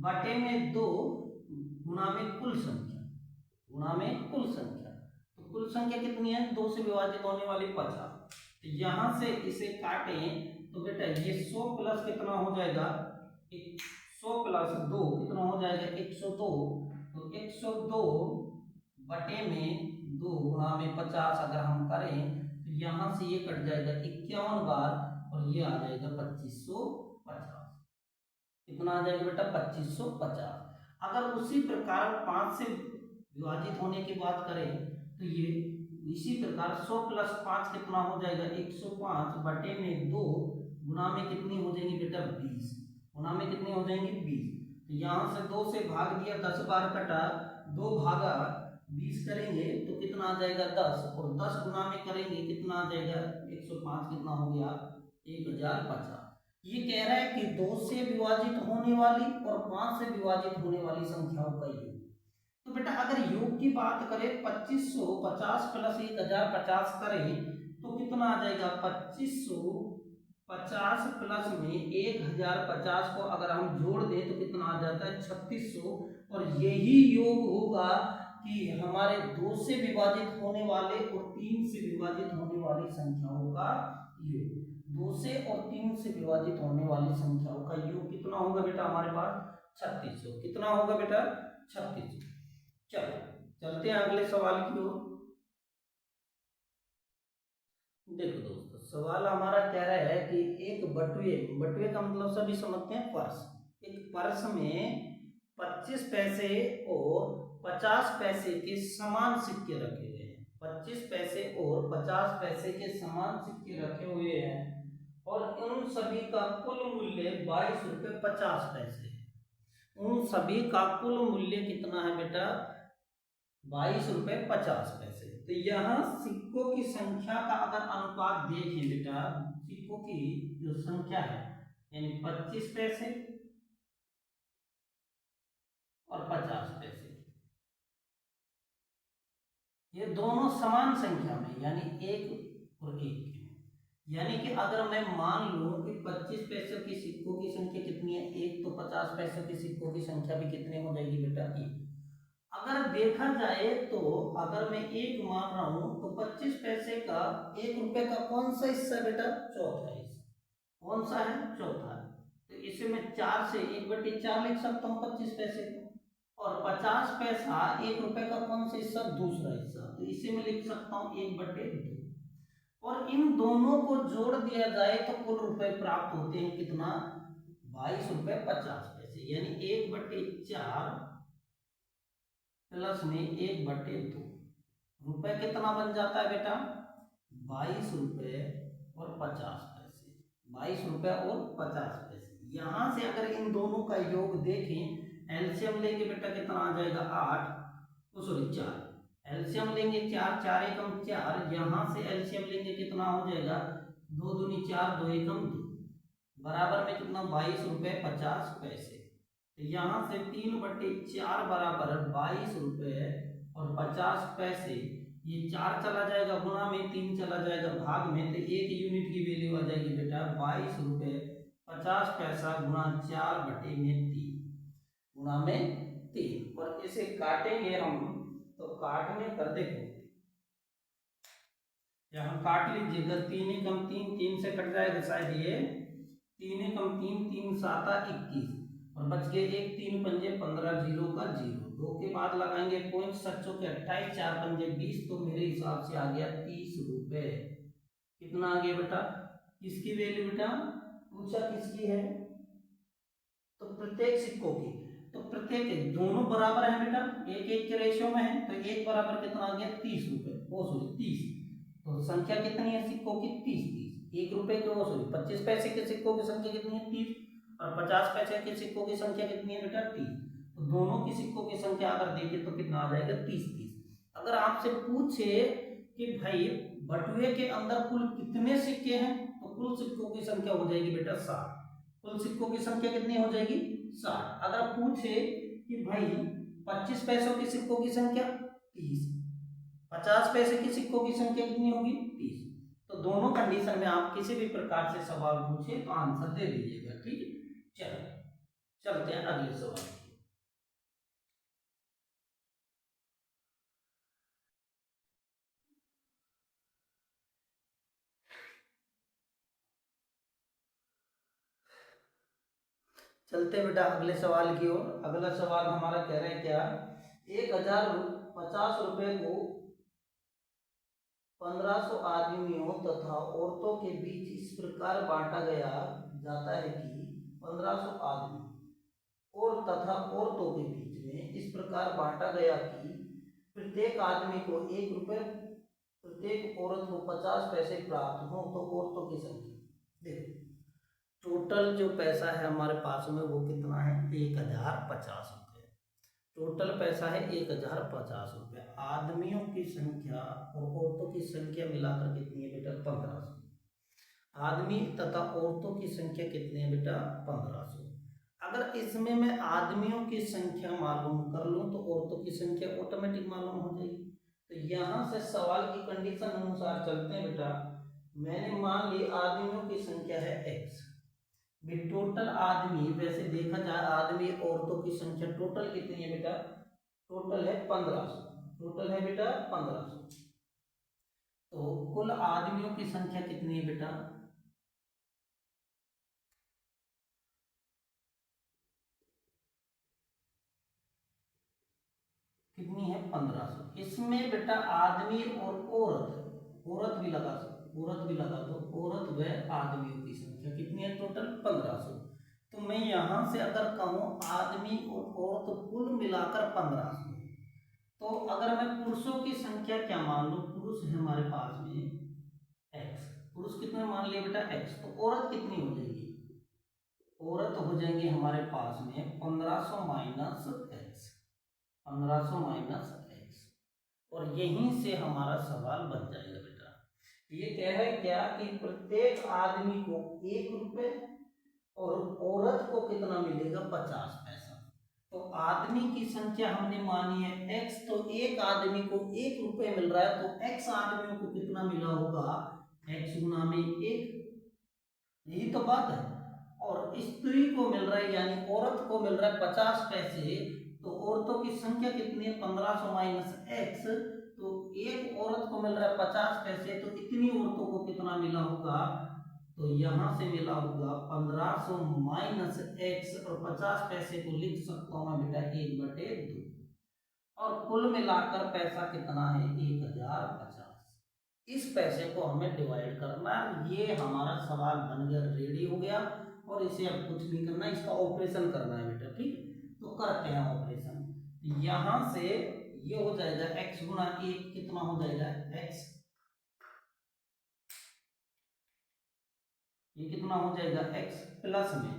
बटे में 2 गुणा में कुल संख्या, गुणा में कुल संख्या, तो कुल संख्या कितनी है, 2 से विभाजित होने वाली 50। तो यहां से इसे काटें तो बेटा ये 100 प्लस कितना हो जाएगा, 100 प्लस 2 कितना हो जाएगा 102, तो 102 बटे में 2 गुणा में 50 अगर हम करें तो यहां से ये कट जाएगा 51 बार और ये आ जाएगा 2550। कितना आ जाएगा बेटा 2550। अगर उसी प्रकार 5 से विभाजित होने की बात करें तो ये इसी प्रकार 100 प्लस 5 कितना हो जाएगा 105 बटे में 2 गुणा में कितनी हो जाएंगी बेटा 20, गुणा में कितनी हो जाएंगी 20। तो यहाँ से 2 से भाग दिया 10 बार कटा, 2 भागा 20 करेंगे तो कितना आ जाएगा 10, और 10 गुणा में करेंगे कितना आ जाएगा 105, कितना हो गया 1050। ये कह रहा है कि 2 से विभाजित होने वाली और 5 से विभाजित होने वाली संख्याओं का योग। तो बेटा अगर योग की बात करें 2550 प्लस 1050 करें तो कितना आ जाएगा 2550 प्लस में 1050 को अगर हम जोड़ दें तो कितना आ जाता है 3600, और यही योग होगा कि हमारे 2 से विभाजित होने वाले और 3 से विभाजित होने वाली संख्याओं का योग। 2 से और 3 से विभाजित होने वाली संख्याओं का योग कितना होगा बेटा हमारे पास 3600। कितना होगा बेटा 3600। चलो चलते हैं अगले सवाल की ओर। देखो दोस्तों सवाल हमारा कह रहा है कि एक बटुए, बटुए का मतलब सभी समझते हैं पर्स, एक पर्स में 25 पैसे और 50 पैसे के समान सिक्के रखे हुए हैं, 25 पैसे और 50 पैसे के समान सिक्के रखे हुए हैं और उन सभी का कुल मूल्य 22 रुपये 50 पैसे। उन सभी का कुल मूल्य कितना है बेटा 22 रुपये 50 पैसे। तो यहाँ सिक्कों की संख्या का अगर अनुपात देखें बेटा, सिक्कों की जो संख्या है यानी 25 पैसे और 50 पैसे, ये दोनों समान संख्या में यानी 1 और 1 के, यानी कि अगर मैं मान लूं कि 25 पैसे की सिक्कों की संख्या कितनी है 1, तो 50 पैसे की सिक्कों की संख्या भी कितनी हो जाएगी बेटा 1। अगर देखा जाए तो अगर मैं 1 मान रहा हूं तो 25 पैसे का 1 रुपए का कौन सा हिस्सा है बेटा चौथा हिस्सा, कौन सा है चौथा है। तो इसे मैं 4 से 1/4 लिख सकता हूँ 25 पैसे को, और 50 पैसा 1 रुपए का कौन सा हिस्सा दूसरा हिस्सा, तो इसे मैं लिख सकता हूँ 1/2। और इन दोनों को जोड़ दिया जाए तो कुल रुपए प्राप्त होते हैं कितना 22 रुपये 50 पैसे, यानी 1/4 प्लस में 1/2 रुपए कितना बन जाता है बेटा 22 रुपये और 50 पैसे, 22 रुपये और 50 पैसे। यहां से अगर इन दोनों का योग देखें एलसीएम लेंगे बेटा कितना आ जाएगा 8, सॉरी 4, एलसीएम लेंगे 4, 4 एकम 4, यहां से एलसीएम लेंगे कितना हो जाएगा 2 दूनी 4, 2 एकम 2, बराबर में कितना 22 रुपये 50 पैसे। तो यहाँ से 3/4 बराबर 22 रुपये और 50 पैसे, ये 4 चला जाएगा गुणा में, 3 चला जाएगा भाग में, तो 1 यूनिट की वैल्यू आ जाएगी बेटा 22 रुपये 50 पैसा गुणा 4/3 गुणा में 3, और इसे काटेंगे हम तो काटने पर देखो यहाँ काट लीजिएगा 3 एकम 3, 3 से कट जाएगा शायद ये 3 एकम 3, 3 7 21 और बच गए 1, 3 पंजे 15, 0 का 0, 2 के बाद लगाएंगे पॉइंट 7 के 28, 4 पंजे 20, तो मेरे हिसाब से आ गया 30 रुपए। कितना आ गया बेटा, किसकी वैल्यू बेटा पूछा किसकी है, तो प्रत्येक सिक्कों की, तो प्रत्येक दोनों बराबर है बेटा 1-1 के रेशियो में है, तो 1 बराबर कितना आ गया 30 रुपए। वो सॉरी 30, तो संख्या कितनी है सिक्कों की 30। 1 रुपए के वो सॉरी 25 पैसे के सिक्कों की संख्या कितनी है 30, और 50 पैसे के सिक्कों की संख्या कितनी है बेटा 30। तो दोनों की सिक्कों की संख्या अगर देखें तो कितना आ जाएगा 30। अगर आपसे पूछे कि भाई बटुए के अंदर कुल कितने सिक्के हैं, तो कुल सिक्कों की संख्या हो जाएगी बेटा 60। कुल सिक्कों की संख्या कितनी हो जाएगी 60। अगर पूछे कि भाई 25 पैसों के सिक्कों की संख्या 30, 50 पैसे के सिक्कों की संख्या कितनी होगी 30। तो दोनों कंडीशन में आप किसी भी प्रकार से सवाल पूछे तो आंसर दे दीजिएगा, ठीक है। चलो चलते हैं अगले सवाल। चलते बेटा अगले सवाल की ओर। अगला सवाल हमारा कह रहे हैं क्या, 1050 रुपए को 1500 आदमियों तथा औरतों के बीच इस प्रकार बांटा गया जाता है कि 1500 आदमी और तथा औरतों के बीच में इस प्रकार बांटा गया कि प्रत्येक आदमी को 1 रुपए, प्रत्येक औरत को 50 पैसे प्राप्त हो। तो औरतों की संख्या देखो, टोटल जो पैसा है हमारे पास में वो कितना है 1050 रुपये। टोटल पैसा है 1050 रुपये। आदमियों की संख्या और औरतों की संख्या मिलाकर कितनी है बेटा 1500। आदमी तथा औरतों की संख्या कितनी है बेटा 1500। अगर इसमें मैं आदमियों की संख्या मालूम कर लूं तो औरतों की संख्या ऑटोमेटिक मालूम हो जाएगी। तो यहाँ से सवाल की कंडीशन अनुसार चलते हैं बेटा। मैंने मान ली आदमियों की संख्या है x, टोटल आदमी, वैसे देखा जाए आदमी औरतों की संख्या टोटल कितनी है बेटा, टोटल है 1500, टोटल है बेटा 1500। तो कुल आदमियों की संख्या कितनी है बेटा, कितनी है 1500। इसमें बेटा आदमी और औरत, औरत भी लगा दो, औरत व आदमियों की संख्या कितनी है टोटल 1500। तो मैं यहां से अगर कहूं आदमी और औरत कुल मिलाकर 1500, तो अगर मैं पुरुषों की संख्या क्या मान लूं, पुरुष है हमारे पास में x, पुरुष कितने मान लिए बेटा x, तो औरत कितनी हो जाएगी, औरत हो जाएंगे हमारे पास में 1500 माइनस x, 1500 माइनस x, और यहीं से हमारा सवाल बन जाएगा बेटा। ये कह रहा है क्या कि प्रत्येक आदमी को 1 रुपए और औरत को कितना मिलेगा 50 पैसा। तो आदमी की संख्या हमने मानी है x, तो एक आदमी को 1 रुपए मिल रहा है, तो x आदमियों को कितना मिला होगा, x गुना में 1, यही तो बात है। और स्त्री को मिल रहा है यानी औरत को मिल रहा है 50 पैसे, तो औरतों की संख्या कितनी है 1500 माइनस x, तो एक औरत को मिल रहा है 50 पैसे, तो इतनी औरतों को कितना मिला होगा, तो यहां से मिला होगा 1500 माइनस x, और 50 पैसे को लिख सकता हूं मैं बेटा 1/2, और कुल मिलाकर पैसा कितना है 1050। इस पैसे को हमें डिवाइड करना है। ये हमारा सवाल बन गया, रेडी हो गया, और इसे अब कुछ नहीं करना, इसका ऑपरेशन करना है बेटा, ठीक। तो करते हैं ऑपरेशन। यहां से ये हो जाएगा x गुना 1, कितना हो जाएगा x, ये कितना हो जाएगा x, प्लस में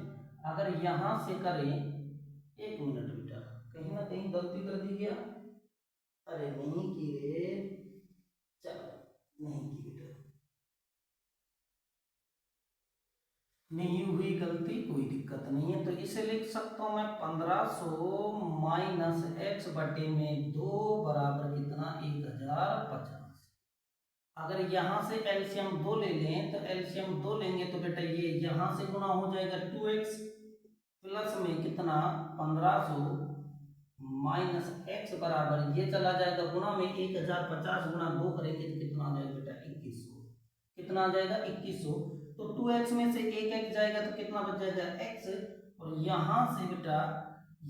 अगर यहां से करें, 1 मिनट बेटा, कहीं ना कहीं गलती कर दी गया, अरे नहीं की रे, चलो नहीं की बेटा, नहीं हुई गलती, कोई दिक्कत नहीं है। तो इसे लिख सकता हूं मैं 1500 माइनस x बटे में 2 बराबर कितना 1050। अगर यहां से एलसीएम 2 ले लें, तो एलसीएम 2 लेंगे तो बेटा ये यहां से गुना हो जाएगा 2x, प्लस में कितना 1500 माइनस x बराबर ये चला जाएगा गुना में 1050 गुना 2 करेंगे तो कितना आ जाएगा बेटा 2100, कितना आ जाएगा 2100। तो 2x में से 1 जाएगा तो कितना बच जाएगा x, और यहां से बेटा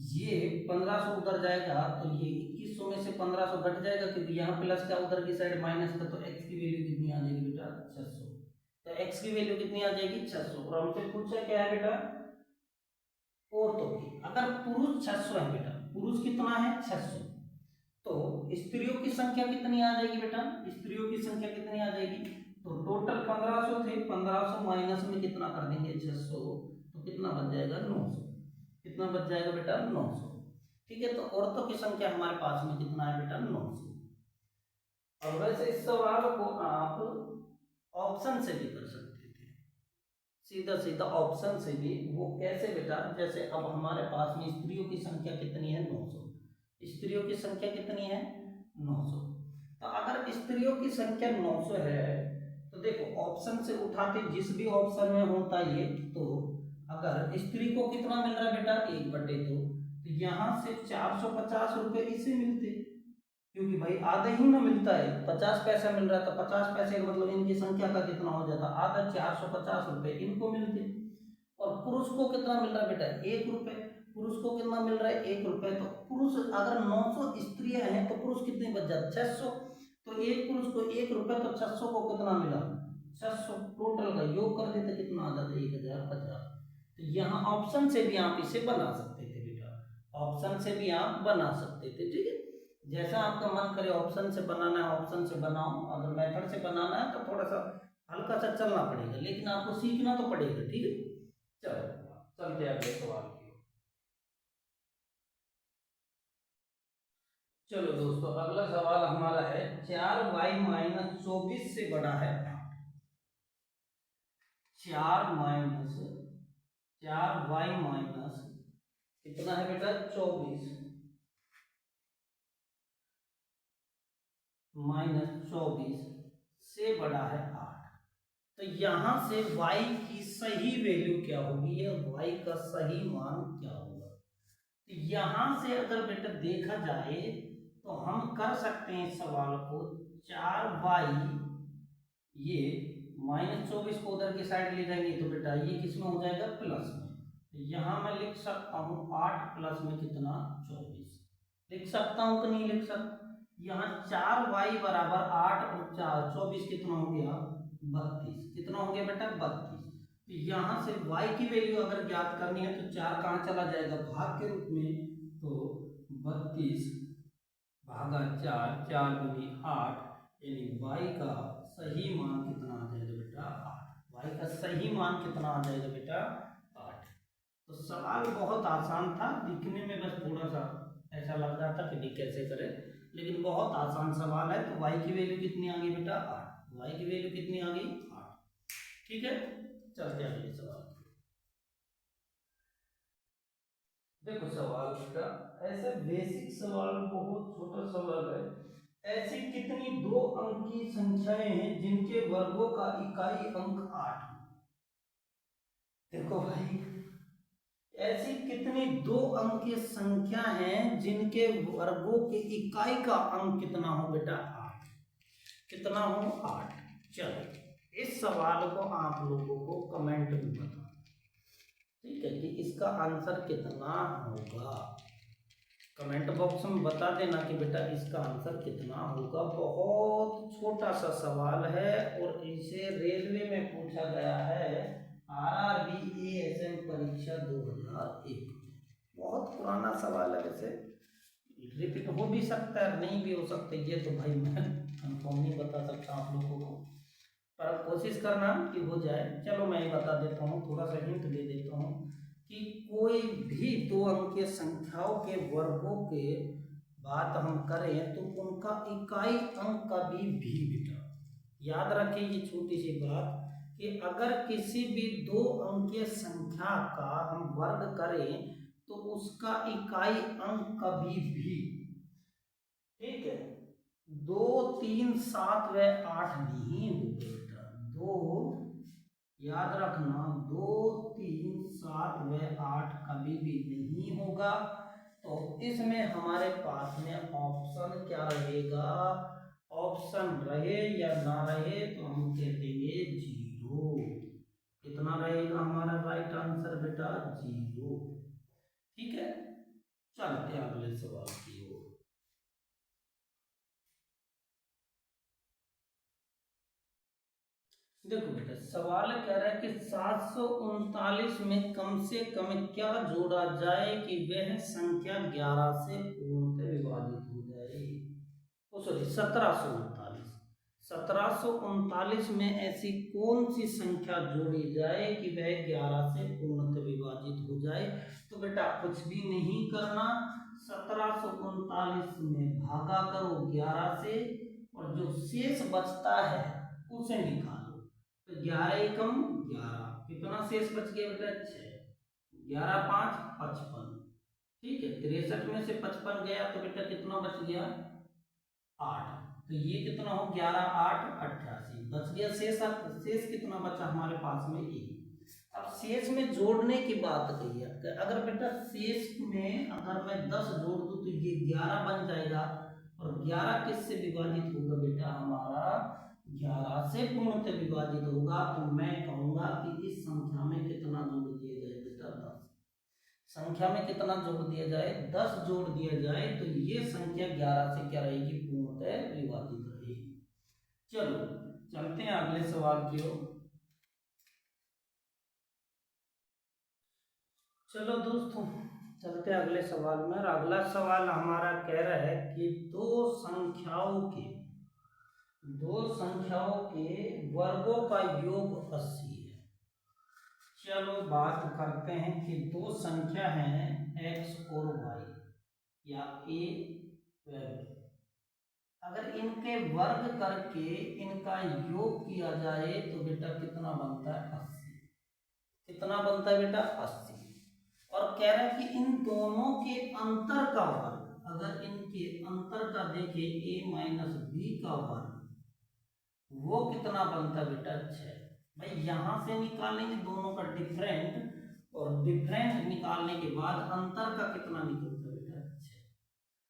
ये 1500 उधर जाएगा तो ये 2100 में से 1500 घट जाएगा, क्योंकि यहाँ प्लस का उधर की साइड माइनस का, तो x की वैल्यू कितनी आ जाएगी बेटा 600। तो x की वैल्यू कितनी आ जाएगी 600। और हमसे पूछा क्या है बेटा औरतों की, अगर पुरुष 600 है बेटा, पुरुष कितना है 600, तो स्त्रियों की संख्या कितनी आ जाएगी बेटा, स्त्रियों की संख्या कितनी आ जाएगी, तो टोटल 1500 थे, 1500 माइनस में कितना कर देंगे 600, तो कितना बच जाएगा 900, कितना बच जाएगा बेटा 900। ठीक है, तो औरतों की संख्या हमारे पास में कितना है बेटा 900। और वैसे इस सवाल को आप ऑप्शन से भी कर सकते थे, सीधा सीधा ऑप्शन से भी। वो कैसे बेटा, जैसे अब हमारे पास में स्त्रियों की संख्या कितनी है 900, स्त्रियों की संख्या कितनी है 900। तो अगर स्त्रियों की संख्या 900 है तो देखो ऑप्शन से उठाते जिस भी ऑप्शन में होता ये, तो अगर स्त्री को कितना मिल रहा है बेटा 1/2, तो यहाँ से 450 रुपये इसे मिलते, क्योंकि भाई आधा ही ना मिलता है, 50 पैसा मिल रहा है, तो 50 पैसे का मतलब इनकी संख्या का कितना हो जाता, आधा 450 रुपये इनको मिलते। और पुरुष को कितना मिल रहा है बेटा 1 रुपये, पुरुष को कितना मिल रहा है 1 रुपये, तो पुरुष अगर 900 स्त्रियां हैं तो पुरुष कितने बच जाते 600, तो एक पुरुष को 1 रुपये, तो 600 को कितना मिला 600, टोटल का योग कर देते कितना आ जाता 1050। तो यहाँ ऑप्शन से भी आप इसे बना सकते थे बेटा, ऑप्शन से भी आप बना सकते थे। ठीक है, जैसा आपका मन करे ऑप्शन से बनाना है ऑप्शन से बनाओ, अगर मेथड से बनाना है तो थोड़ा सा हल्का सा चलना पड़ेगा, लेकिन आपको सीखना तो पड़ेगा। ठीक है, चलो चलते हैं अगले सवाल की ओर। चलो दोस्तों, अगला सवाल हमारा है 4y माइनस 24 से बड़ा है 4 माइनस 4y माइनस कितना है बेटा 24 माइनस 24 से बड़ा है 8। तो यहां से y की सही वैल्यू क्या होगी, या y का सही मान क्या होगा। तो यहां से अगर बेटा देखा जाए तो हम कर सकते हैं इस सवाल को 4y, ये -24 को उधर की साइड ले जाएंगे तो बेटा ये किसमें हो जाएगा प्लस में। तो यहाँ मैं लिख सकता हूँ 8 प्लस में कितना 24, लिख सकता हूँ कि नहीं लिख सकता। यहाँ 4y बराबर 8 और 24 कितना हो गया 32, कितना हो गया बेटा 32। तो यहाँ से y की वैल्यू अगर ज्ञात करनी है तो 4 कहाँ चला जाएगा भाग के रूप में, तो 32 भागा 4, 4 दूनी 8, यानी y का सही मान कितना आ जाएगा बेटा 8, y का सही मान कितना आ जाएगा बेटा 8। तो सवाल बहुत आसान था, दिखने में बस थोड़ा सा ऐसा लग रहा था कि कैसे करें, लेकिन बहुत आसान सवाल है। तो y की वैल्यू कितनी आ गई बेटा 8, y की वैल्यू कितनी आ गई 8। ठीक है, चलते हैं अगले सवाल। देखो सवाल बेटा ऐसे बेसिक सवाल, बहुत छोटा सवाल है। ऐसी कितनी 2 अंक की संख्याएं हैं जिनके वर्गों का इकाई अंक 8 हो। देखो भाई, ऐसी कितनी 2 अंक की संख्या हैं जिनके वर्गों के इकाई का अंक कितना हो बेटा 8, कितना हो 8। चलो इस सवाल को आप लोगों को कमेंट में बताओ, ठीक है, कि इसका आंसर कितना होगा। कमेंट बॉक्स में बता देना कि बेटा इसका आंसर कितना होगा। बहुत छोटा सा सवाल है और इसे रेलवे में पूछा गया है, RRBA ASM परीक्षा 2001। बहुत पुराना सवाल है, वैसे रिपीट हो भी सकता है नहीं भी हो सकता है, ये तो भाई मैं कंफर्म नहीं बता सकता आप लोगों को, पर कोशिश करना कि हो जाए। चलो मैं ही बता देता हूँ, थोड़ा सा हिंट दे देता हूँ कि कोई भी 2 अंकीय संख्याओं के वर्गों के बात हम करें तो उनका इकाई अंक कभी भी बेटा याद रखें ये छोटी सी बात, कि अगर किसी भी 2 अंकीय संख्या का हम वर्ग करें तो उसका इकाई अंक कभी भी, ठीक है, 2, 3, 7 व 8 नहीं होगा बेटा। 2 याद रखना, 2, 3, 7 व 8 कभी भी नहीं होगा। तो इसमें हमारे पास में ऑप्शन क्या रहेगा, ऑप्शन रहे या ना रहे तो हम कह देंगे 0। कितना रहेगा हमारा राइट आंसर बेटा 0। ठीक है, चलते हैं अगले सवाल की ओर। देखो बेटा सवाल कह रहा है कि 739 में कम से कम क्या जोड़ा जाए कि वह संख्या 11 से पूर्णतः विभाजित हो जाए। सॉरी 1739 में ऐसी कौन सी संख्या जोड़ी जाए कि वह 11 से पूर्णतः विभाजित हो जाए? तो बेटा कुछ भी नहीं करना, 1739 में भागा करो 11 से और जो शेष बचता है उसे निकालो। तो 11 एकम 11, कितना शेष बच गया बेटा? 6। 11 5 55, ठीक है। 63 में से 55 गया तो बेटा कितना बच गया? 8। तो ये कितना हो? 11 8 88 बच गया। शेष कितना बचा हमारे पास में? 1। अब शेष में जोड़ने की बात कही है। अगर बेटा शेष में अगर मैं 10 जोड़ दूं तो ये 11 बन जाएगा, और 11 किससे विभाजित होगा बेटा? हमारा 11 से पूर्णतः विभाजित होगा। तो मैं कहूंगा कि इस संख्या में कितना जोड़ दिया जाए बेटा? 10। संख्या में कितना जोड़ दिया जाए? 10 जोड़ दिया जाए तो ये संख्या 11 से क्या रहेगी? पूर्णतः विभाजित रहेगी। चलो चलते हैं अगले सवाल की ओर। चलो दोस्तों चलते हैं अगले सवाल में। और अगला सवाल हमारा कह रहा है कि दो संख्याओं के वर्गों का योग 80 है। चलो बात करते हैं कि दो संख्या हैं x और y या a व b, अगर इनके वर्ग करके इनका योग किया जाए तो बेटा कितना बनता है? 80। कितना बनता है बेटा? 80। और कह रहा है कि इन दोनों के अंतर का वर्ग, अगर इनके अंतर का देखें a माइनस b का वर्ग, वो कितना बनता है बेटा? 6। भाई यहां से निकालेंगे दोनों का डिफरेंट, और डिफरेंट निकालने के बाद अंतर का कितना निकलता है बेटा? 6।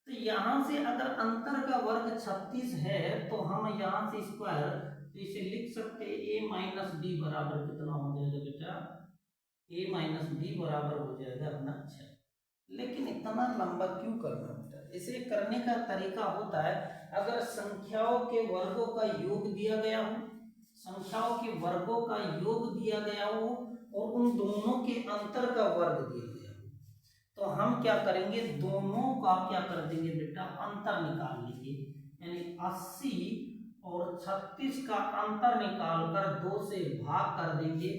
तो यहां से अगर अंतर का वर्ग 36 है तो हम यहां से स्क्वायर, तो इसे लिख सकते हैं a माइनस b बराबर कितना हो जाएगा बेटा? a माइनस b बराबर हो जाएगा अपना 6। लेकिन इतना लंबा क्यों करना बेटा? इसे करने का तरीका होता है, अगर संख्याओं के वर्गों का योग दिया गया हो, संख्याओं के वर्गों का योग दिया गया हो और उन दोनों के अंतर का वर्ग दिया गया हो, तो हम क्या करेंगे? दोनों का क्या कर देंगे बेटा? अंतर निकाल लेंगे। यानी 80 और 36 का अंतर निकालकर 2 से भाग कर देंगे।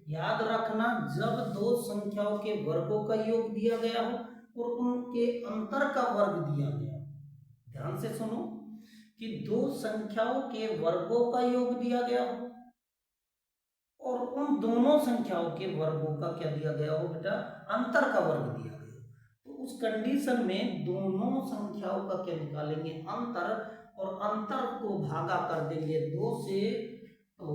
याद रखना, जब दो संख्याओं के वर्गों का योग दिया गया हो और उनके अंतर का वर्ग दिया गया हो, ध्यान से सुनो, कि दो संख्याओं के वर्गों का योग दिया गया हो और उन दोनों संख्याओं के वर्गों का क्या दिया गया हो बेटा? अंतर का वर्ग दिया गया हो, तो उस कंडीशन में दोनों संख्याओं का क्या निकालेंगे? अंतर, और अंतर को भागा कर देंगे 2 से। तो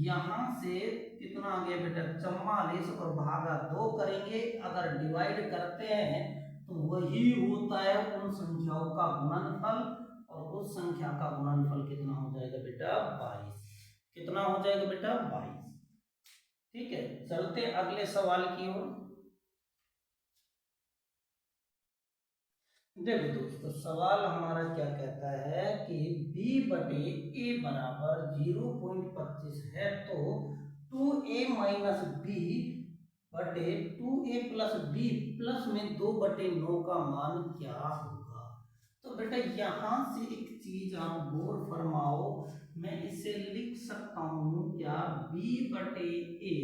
यहां से कितना आ गया बेटा? 44, और भागा 2 करेंगे। अगर डिवाइड करते हैं तो वही होता है उन संख्याओं का गुणनफल, और उस संख्या का गुणनफल कितना हो जाएगा बेटा? 22। कितना हो जाएगा बेटा? 22। ठीक है, चलते अगले सवाल की ओर। देखो दोस्तों, सवाल हमारा क्या कहता है कि b बटे a बराबर 0.25 है, तो 2a माइनस b बटे 2a प्लस b प्लस में 2/9 का मान क्या होगा? तो बेटा यहां से एक चीज आप गौर फरमाओ, मैं इसे लिख सकता हूं क्या? b बटे a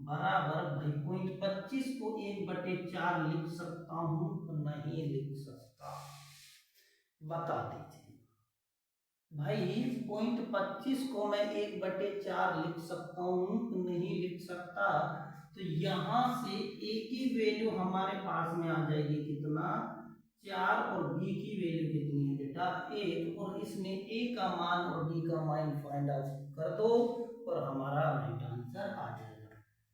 बराबर, भाई 0.25 को 1/4 लिख सकता हूं? तो नहीं लिख सकता। बता दीजिए भाई, 0.25 को मैं 1/4 लिख सकता हूं? तो नहीं लिख सकता। तो यहां से a की वैल्यू हमारे पास में आ जाएगी कितना? 4, और b की वैल्यू कितनी है बेटा? 1, और इसमें a का मान और b का मान फाइंड आउट कर दो और हमारा राइट आंसर आ जाएगा।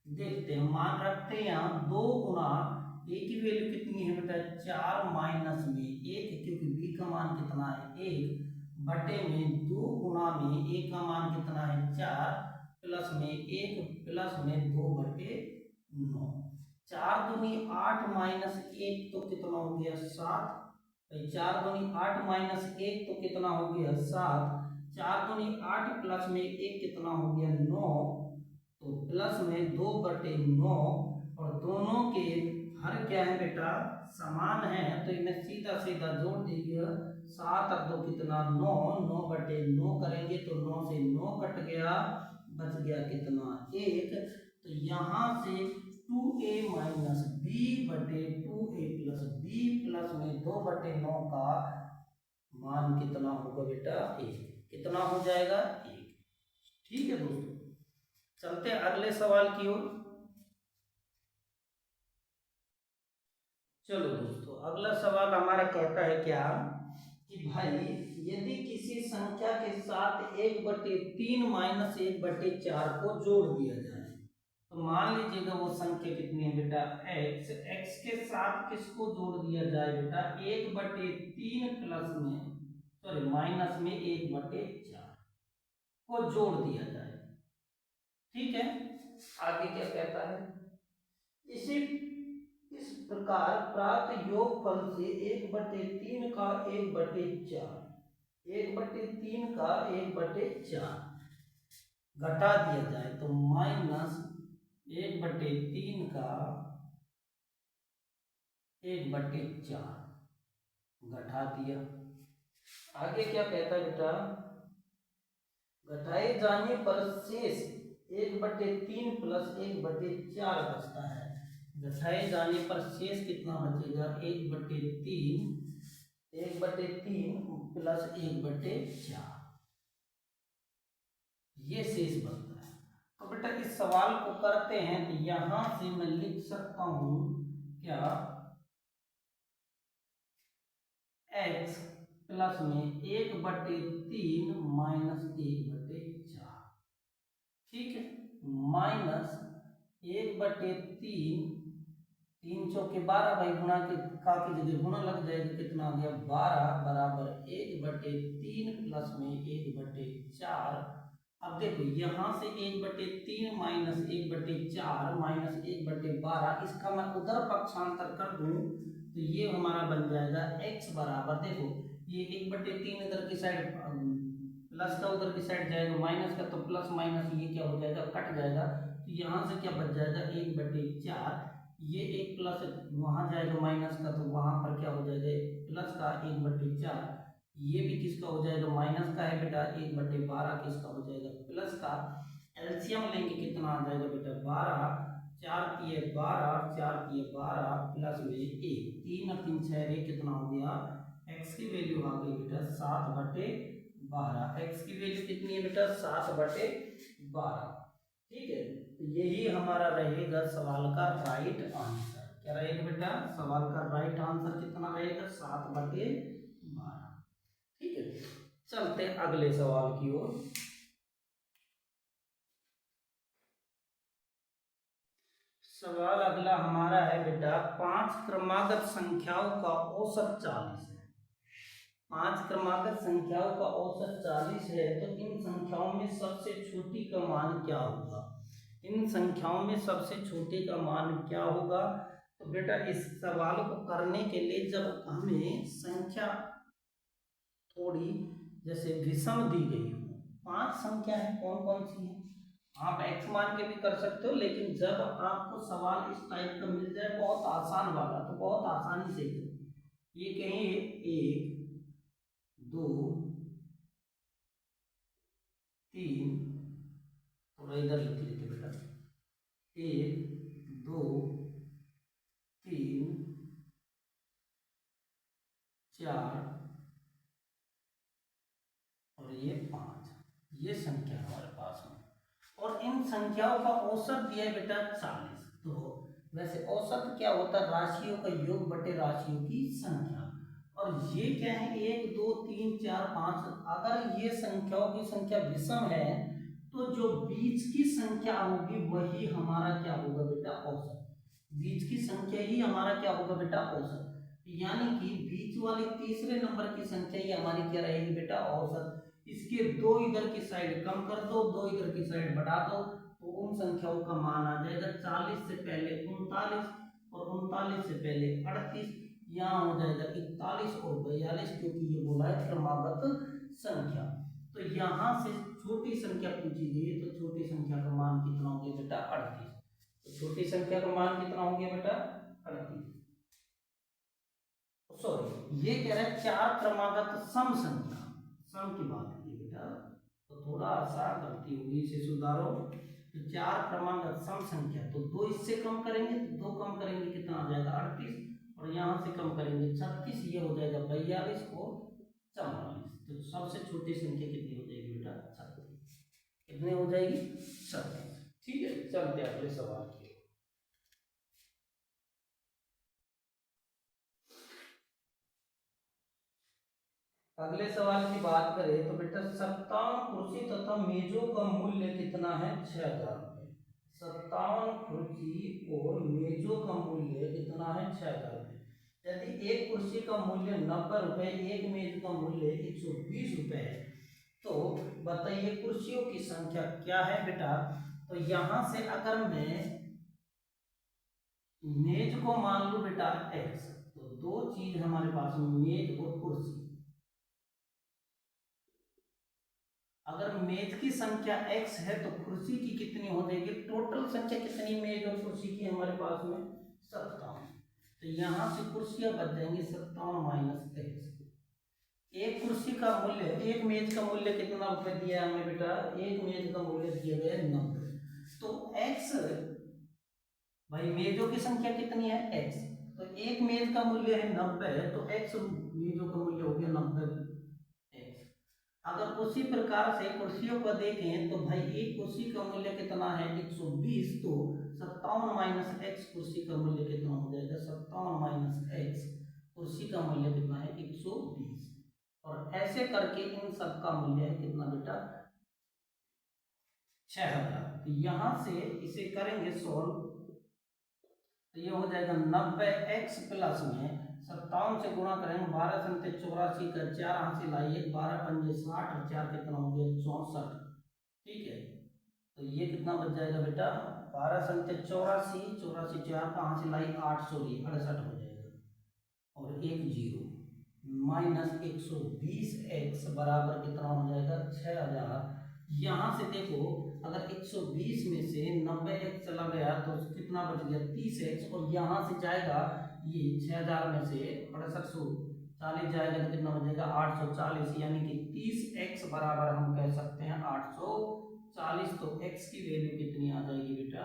देखते हैं, मान रखते हैं यहाँ 2 गुना a की वैल्यू कितनी है बेटा? 4 माइनस में 1, क्योंकि b का मान कितना है? 1, बटे में 2 गुना में a का मान कितना है? 4, प्लस में 1, प्लस में 2/9। 4 दूनी 8 माइनस 1 तो कितना हो गया? 7। 4 दूनी 8 माइनस 1 तो कितना हो गया? 7। 4 दूनी 8 प्लस में 1 कितना हो गया? 9। तो प्लस में 2/9, और दोनों के हर क्या है बेटा? समान है, तो इन्हें सीधा सीधा जोड़ दीजिए। 7 और 2 कितना 9, 9/9 करेंगे तो 9 से 9 कट गया, बच गया कितना 1। तो यहाँ से 2a माइनस बी बटे 2a प्लस बी प्लस में 2/9 का मान कितना होगा बेटा 1। कितना हो जाएगा 1। ठीक है दोस्तों, चलते हैं अगले सवाल की ओर। चलो दोस्तों, अगला सवाल हमारा कहता है क्या कि भाई यदि किसी संख्या के साथ 1/3 माइनस 1/4 को जोड़ दिया जाए, तो मान लीजिएगा वो संख्या कितनी है बेटा x। x के साथ किसको जोड़ दिया जाए बेटा 1/3 प्लस में सॉरी माइनस में 1/4 को जोड़ दिया जाए। ठीक है, आगे क्या कहता है, इस प्रकार प्राप्त योगफल से 1/3 का 1/4 1/3 का 1/4 घटा दिया जाए, तो माइनस 1/3 का 1/4 घटा दिया। आगे क्या कहता है बेटा, घटाए जाने पर शेष 1/3 प्लस 1/4 बचता है। घटाए जाने पर शेष कितना बचेगा 1/3 प्लस 1/4, ये शेष बचता है। तो बेटा इस सवाल को करते हैं, तो यहां से मैं लिख सकता हूं क्या x प्लस में 1/3 माइनस 1/4। ठीक है, माइनस 1/3, 3 चौके 12 भाई, गुणा के का की जगह गुणा लग जाएगा, कितना आ गया 12 बराबर 1/3 प्लस में 1/4। अब देखो यहाँ से 1/3 माइनस 1/4 माइनस 1/12, इसका मैं उधर पक्षांतर कर दूं तो ये हमारा बन जाएगा x बराबर, देखो ये 1/3 इधर की साइड प्लस का उधर की साइड जाएगा, माइनस का तो प्लस माइनस ये क्या हो जाएगा कट जाएगा, तो यहाँ से क्या बच जाएगा 1/4, ये एक प्लस वहां जाएगा माइनस का, तो वहां पर क्या हो जाएगा प्लस का 1/4, ये भी किसका हो जाएगा माइनस का है बेटा 1/12 किसका हो जाएगा प्लस का। एलसीएम लेंगे कितना आ जाएगा बेटा 12, 4 तिये 12, 4 तिये 12 प्लस में 1, 3 और 3 6 कितना हो गया, x की वैल्यू आ गई बेटा 7/12। x की वैल्यू कितनी है बेटा 7/12। ठीक है, तो यही हमारा रहेगा सवाल का राइट आंसर। क्या रहेगा बेटा सवाल का राइट आंसर कितना रहेगा 7/12। ठीक है, चलते हैं अगले सवाल की ओर। सवाल अगला हमारा है बेटा 5 क्रमागत संख्याओं का औसत 40 है। 5 क्रमागत संख्याओं का औसत 40 है, तो इन संख्याओं में सबसे छोटी का मान क्या होगा। इन संख्याओं में सबसे छोटी का मान क्या होगा। तो बेटा इस सवाल को करने के लिए जब हमें संख्या थोड़ी जैसे विषम दी गई हो, 5 संख्या है कौन कौन सी है, आप x मान के भी कर सकते हो, लेकिन जब आपको सवाल इस टाइप का मिल जाए बहुत आसान वाला, तो बहुत आसानी से ये कहेंगे 1 2 3, थोड़ा इधर लिख लेते बेटा, 1 2 3 4 और ये 5, ये संख्या हमारे पास में, और इन संख्याओं का औसत दिया है बेटा 40। तो वैसे औसत क्या होता है, राशियों का योग बटे राशियों की संख्या, और ये क्या है 1 2 3 4 5। अगर ये संख्याओं की संख्या विषम है, तो जो बीच की संख्या होगी वही हमारा क्या होगा बेटा औसत, बीच की संख्या ही हमारा क्या होगा बेटा औसत, यानी कि बीच वाली तीसरे नंबर की संख्या ही हमारी क्या रहेगी बेटा औसत। इसके 2 इधर की साइड कम कर दो, 2 इधर की साइड बढ़ा दो, तो उन संख्याओं का मान आ जाएगा 40 से पहले 39 और 39 से पहले 38, यहाँ हो जाएगा 41 और 42, क्योंकि ये बोला है क्रमागत संख्या। तो यहाँ से छोटी संख्या पूछी गई है, तो छोटी संख्या का मान कितना हो गया बेटा 38। तो छोटी संख्या का मान कितना हो गया बेटा 38। सॉरी ये कह रहा है 4 क्रमागत सम संख्या, सम की बात की बेटा, तो थोड़ा सा गलती होगी, इसे सुधारो। तो 4 क्रमागत सम संख्या, तो 2 इससे कम करेंगे तो 2 कम करेंगे कितना आ जाएगा 38, और यहाँ से कम करेंगे 36, ये हो जाएगा 42 और 44। तो सबसे छोटी संख्या कितनी हो जाएगी बेटा 36, कितनी हो जाएगी 36। ठीक है, चलते अगले सवाल की। अगले सवाल की बात करें तो बेटा 57 कुर्सी तथा मेजों का मूल्य कितना है 6000 रुपये। 57 कुर्सी और मेजों का मूल्य कितना है 6000 रुपये। यदि एक कुर्सी का मूल्य 90 रुपये, एक मेज का मूल्य 120 रुपये है, तो बताइए कुर्सियों की संख्या क्या है बेटा। तो यहां से अगर मैं मेज को मान लू बेटा x, तो 2 चीज हमारे पास मेज और कुर्सी। अगर मेज की संख्या x है तो कुर्सी की कितनी हो जाएगी, टोटल संख्या कितनी मेज और कुर्सी की हमारे पास में 57। तो यहां से कुर्सियां बच जाएंगी 57 माइनस x। एक कुर्सी का मूल्य, एक मेज का मूल्य कितना रुपए दिया हमें बेटा, एक मेज का मूल्य दिया गया है 90। तो x, भाई मेजों की संख्या कितनी है x, तो एक मेज का मूल्य है 90, तो x मेजों का मूल्य हो गया 90x। अगर उसी प्रकार से कुर्सियों को देखें तो भाई एक कुर्सी का मूल्य कितना है 120, तो 57 माइनस x कुर्सी का मूल्य कितना हो जाएगा, 57 माइनस x कुर्सी का मूल्य कितना है 120। और ऐसे करके इन सब का मूल्य है कितना बेटा 6000। तो यहां से इसे करेंगे सोल्व, तो ये हो जाएगा 90x प्लस में 57 से गुणा करेंगे, 12 संते 84 का 4 हासिल आइए, 12 पंजे 60 और 4 कितना हो गया 64। ठीक है, तो ये कितना बच जाएगा बेटा 12 संते 84, 84 4 का हासिल आई 868 हो जाएगा, और एक जीरो माइनस 120x बराबर कितना हो जाएगा 6000। यहाँ से देखो अगर 120 में से 90x चला गया तो कितना बच गया 30x, और यहाँ से जाएगा ये 6000 में से 6840 जाएगा तो कितना बचेगा 840, यानी कि 30x बराबर हम कह सकते हैं 840। तो x की वैल्यू कितनी आ जाएगी बेटा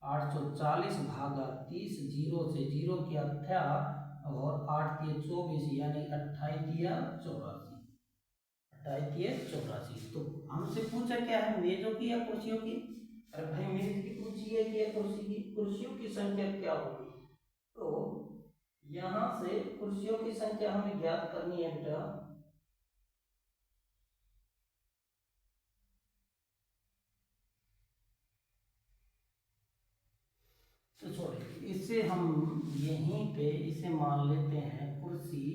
840 भागा 30, जीरो से जीरो किया 18 और 8 दिए 24, यानी 28 दिया 84, 28 दिए 84। तो हमसे पूछा क्या है मेजों की या कुर्सियों की, अरे भाई मेज की पूछी है कि कुर्सी की, कुर्सियों की संख्या क्या होगी। तो यहां से कुर्सियों की संख्या हमें ज्ञात करनी है बेटा, तो छोड़िए इसे हम यहीं पे इसे मान लेते हैं कुर्सी,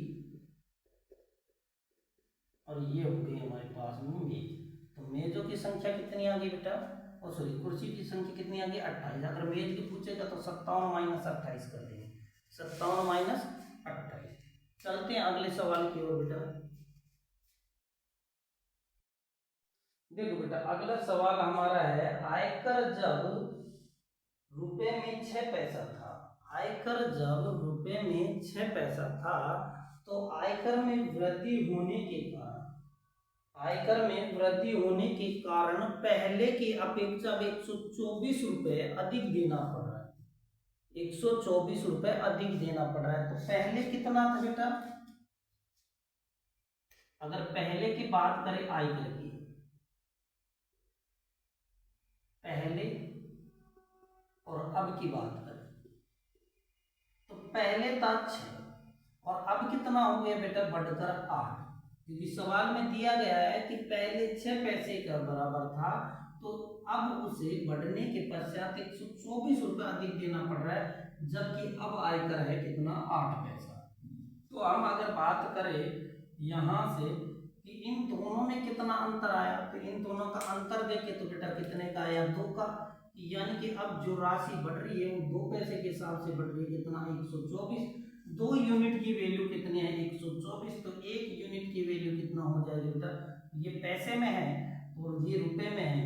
और ये हो गई हमारे पास में मेज। तो मेजों की संख्या कितनी आ गई बेटा, और सॉरी कुर्सी की संख्या कितनी आ गई 28। अगर मेज की पूछेगा तो 57 माइनस 28 कर देंगे, 57 माइनस 28। चलते हैं अगले सवाल की ओर बेटा। देखो बेटा अगला सवाल हमारा है आयकर जब रुपए में 6 पैसा था, आयकर जब रुपए में 6 पैसा था तो आयकर में वृद्धि होने के कारण, आयकर में वृद्धि होने के कारण पहले की अपेक्षा 124 रुपए अधिक देना पड़ रहा है, 124 रुपए अधिक देना पड़ रहा है। तो पहले कितना था बेटा, अगर पहले की बात करें आयकर की, पहले और अब की बात करें तो पहले था 6 और अब कितना हो गया बेटा बढ़कर 8, क्योंकि सवाल में दिया गया है कि पहले 6 पैसे का बराबर था, तो अब उसे बढ़ने के पश्चात 124 रुपये अधिक देना पड़ रहा है, जबकि अब आयकर है कितना 8 पैसा। तो हम अगर बात करें यहाँ से कि इन दोनों में कितना अंतर आया, तो इन दोनों का अंतर देखे तो बेटा कितने का आया 2 का, यानी कि अब जो राशि बढ़ रही है वो 2 पैसे के हिसाब से बढ़ रही है, कितना 124। 2 यूनिट की वैल्यू कितनी है 124, तो 1 यूनिट की वैल्यू कितना हो जाएगा बेटा, ये पैसे में है और ये रुपए में है,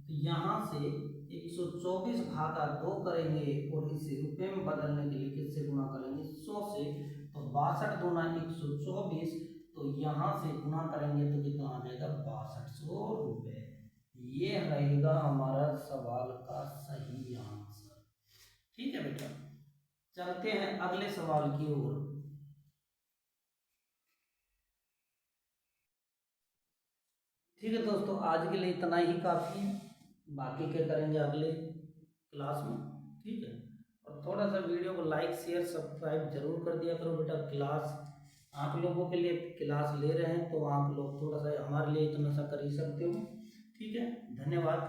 तो यहाँ से 124 घाता 2 करेंगे और इसे रुपए में बदलने के लिए किससे गुणा करेंगे 100 से, तो 62 दूना 124, तो यहाँ से गुणा करेंगे तो कितना आ जाएगा 6200 रुपये। ये रहेगा हमारा सवाल का सही आंसर। ठीक है बेटा, चलते हैं अगले सवाल की ओर। ठीक है दोस्तों, आज के लिए इतना ही काफ़ी है, बाकी क्या करेंगे अगले क्लास में। ठीक है, और थोड़ा सा वीडियो को लाइक शेयर सब्सक्राइब जरूर कर दिया करो बेटा। क्लास आप लोगों के लिए क्लास ले रहे हैं तो आप लोग थोड़ा सा हमारे लिए इतना सा कर ही सकते हो। ठीक है, धन्यवाद।